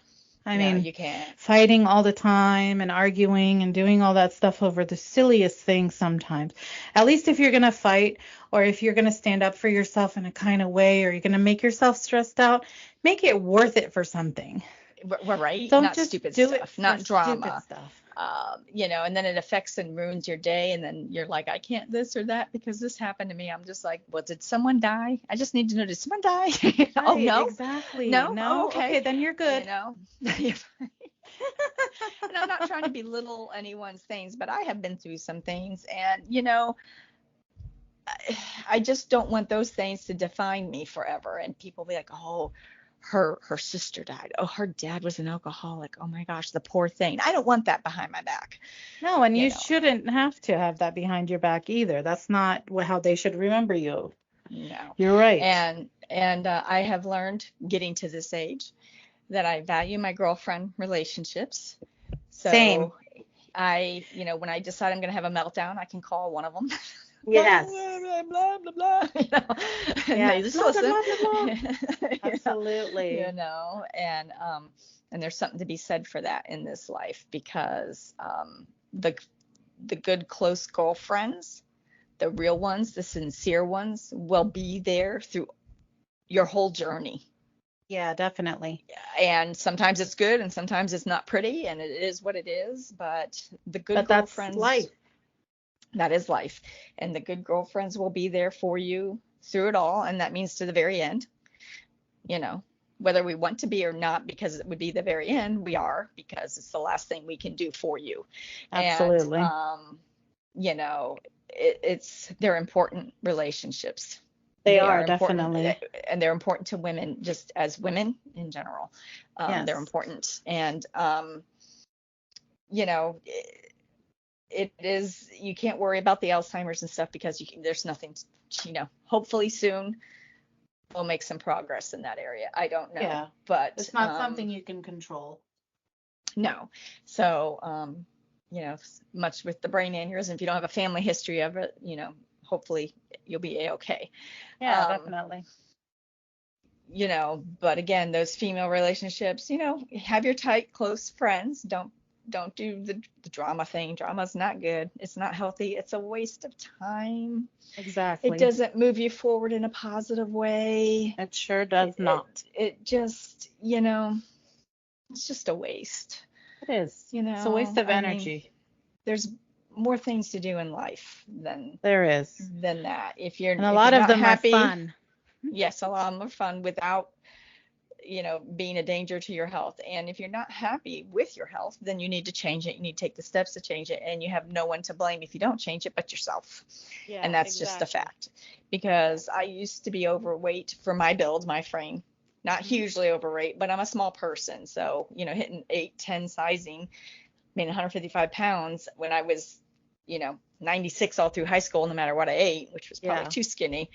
I No, mean, you can't. fighting all the time and arguing and doing all that stuff over the silliest things sometimes. At least if you're going to fight or if you're going to stand up for yourself in a kind of way or you're going to make yourself stressed out, make it worth it for something. We're right. Don't Not just stupid do it stuff, for not stupid drama. stuff. And then it affects and ruins your day. And then you're like, I can't this or that because this happened to me. I'm just like, well, did someone die? I just need to know, did someone die? Oh, Right, no. exactly. No. No? Oh, okay. Okay, then you're good. And I'm not trying to belittle anyone's things, but I have been through some things. And, I just don't want those things to define me forever. And people be like, oh, her sister died. Oh, her dad was an alcoholic. Oh my gosh, the poor thing. I don't want that behind my back. No, and You you know, shouldn't have to have that behind your back either. That's not how they should remember you. no. You're right. And I have learned getting to this age that I value my girlfriend relationships. So Same. when I decide I'm going to have a meltdown, I can call one of them. Yes. Blah, blah, blah, blah, and Yeah. they just Blah, blah, listen. blah, blah, blah. Absolutely. And there's something to be said for that in this life because the good close girlfriends, the real ones, the sincere ones, will be there through your whole journey. Yeah, definitely. And sometimes it's good and sometimes it's not pretty and it is what it is, but the good That's girlfriends, life. that is life. And the good girlfriends will be there for you through it all, and that means to the very end. Whether we want to be or not, because it would be the very end, we are, because it's the last thing we can do for you. Absolutely. And they're important relationships. They are definitely. And they're important to women, just as women in general. Yes. They're important. And, it is, you can't worry about the Alzheimer's and stuff because there's nothing, hopefully soon we'll make some progress in that area. I don't know. Yeah. But it's not something you can control. No. So, much with the brain aneurysm, if you don't have a family history of it, hopefully you'll be A-okay. Yeah, definitely. But again, those female relationships, have your tight, close friends. Don't do the drama thing. Drama's not good. It's not healthy. It's a waste of time. Exactly. It doesn't move you forward in a positive way. It sure does not. It just, it's just a waste. It is. It's a waste of energy. There's more things to do in life than that. And a lot of them are fun. Yes, a lot of them are fun without being a danger to your health. And if you're not happy with your health, then you need to change it. You need to take the steps to change it. And you have no one to blame if you don't change it but yourself. Yeah, and that's just a fact. Because I used to be overweight for my build, my frame. Not hugely overweight, but I'm a small person. So, hitting 8'10" sizing, 155 pounds when I was, 96 all through high school, no matter what I ate, which was probably too skinny.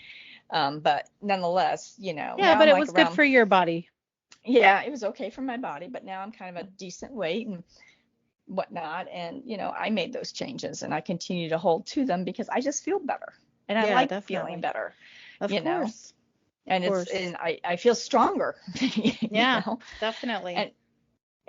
But nonetheless, Yeah, but it was good for your body. Yeah, it was okay for my body, but now I'm kind of a decent weight and whatnot. And, I made those changes and I continue to hold to them because I just feel better. And I like feeling better. Of course. And I feel stronger. Definitely. And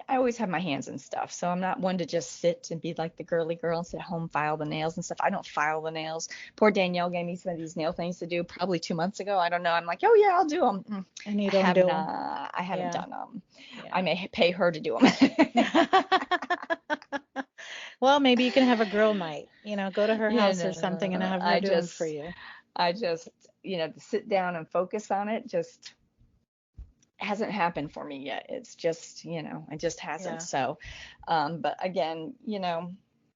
I always have my hands in stuff. So I'm not one to just sit and be like the girly girl and sit at home, file the nails and stuff. I don't file the nails. Poor Danielle gave me some of these nail things to do probably 2 months ago. I don't know. I'm like, oh yeah, I'll do them. And you don't do them. I haven't done them. Yeah. I may pay her to do them. Well, maybe you can have a girl night, go to her house or something and have her do them for you. I just, to sit down and focus on it just hasn't happened for me yet. It's just, it just hasn't. Yeah. So, but again,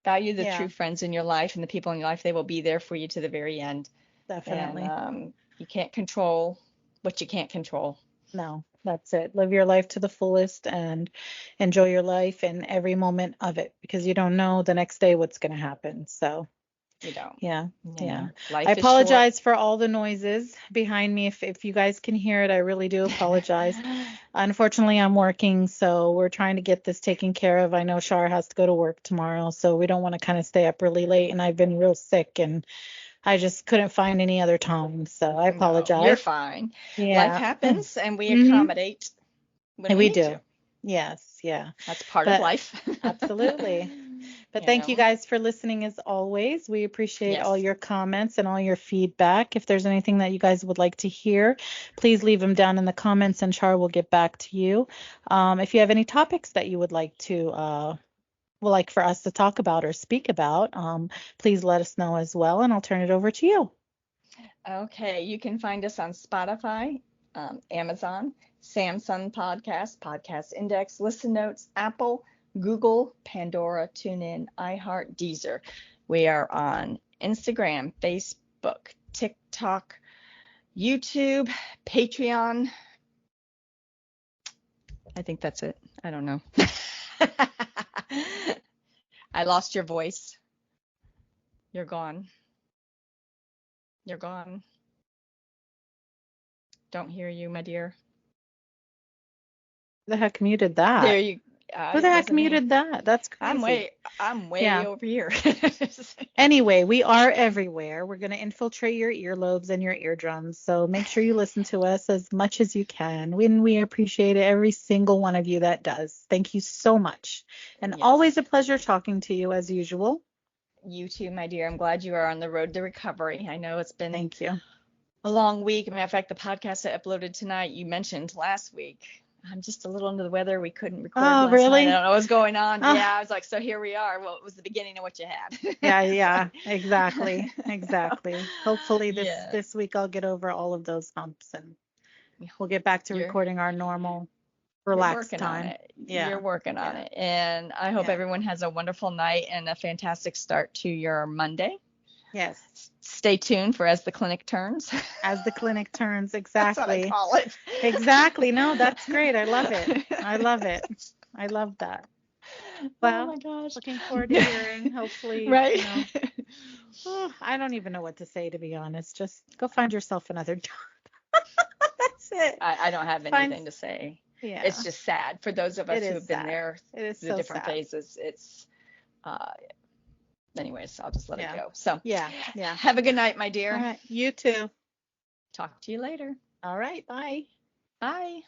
value the true friends in your life and the people in your life. They will be there for you to the very end. Definitely. And you can't control what you can't control. No, that's it. Live your life to the fullest and enjoy your life and every moment of it because you don't know the next day what's going to happen. So. You don't. Yeah. I apologize for all the noises behind me. If you guys can hear it, I really do apologize. Unfortunately, I'm working, so we're trying to get this taken care of. I know Shar has to go to work tomorrow, so we don't want to kind of stay up really late. And I've been real sick, and I just couldn't find any other time. So I apologize. No, you're fine. Yeah. Life happens, and we accommodate when we do. Yes, yeah. That's part of But life. absolutely. But You thank you know. guys for listening as always. We appreciate all Yes. your comments and all your feedback. If there's anything that you guys would like to hear, please leave them down in the comments and Char will get back to you. If you have any topics that you would like to like for us to talk about or speak about, please let us know as well, and I'll turn it over to you. Okay, you can find us on Spotify, Amazon, Samsung Podcast, Podcast Index, Listen Notes, Apple, Google, Pandora, TuneIn, iHeart, Deezer. We are on Instagram, Facebook, TikTok, YouTube, Patreon. I think that's it. I don't know. I lost your voice. You're gone. You're gone. Don't hear you, my dear. Who the heck muted that? There you. Who the It heck wasn't me. muted that? That's I'm crazy. way. I'm way Yeah. over here. Anyway, we are everywhere. We're going to infiltrate your earlobes and your eardrums. So make sure you listen to us as much as you can. We appreciate it, every single one of you that does. Thank you so much. And Yes. always a pleasure talking to you as usual. You too, my dear. I'm glad you are on the road to recovery. I know it's been Thank you. a long week. Matter of fact, the podcast I uploaded tonight, you mentioned last week. I'm just a little under the weather. We couldn't record last really? night. I don't know what's going on. Oh. Yeah, I was like, so here we are. Well, it was the beginning of what you had. Yeah, exactly. Hopefully Yeah. this week I'll get over all of those humps and we'll get back to recording our normal relaxed working time. on it. Yeah. You're working on it. And I hope everyone has a wonderful night and a fantastic start to your Monday. Yes. Stay tuned for As the Clinic Turns. As the Clinic Turns, exactly. That's what I call it. Exactly. No, that's great. I love it. I love that. Well, oh my gosh. Looking forward to hearing, hopefully, right. I don't even know what to say, to be honest. Just go find yourself another job. That's it. I don't have anything to say. Yeah. It's just sad for those of us who have been there. It is the so different sad. phases. It's anyways, I'll just let it go. So yeah. Have a good night, my dear. All right. You too. Talk to you later. All right. Bye. Bye.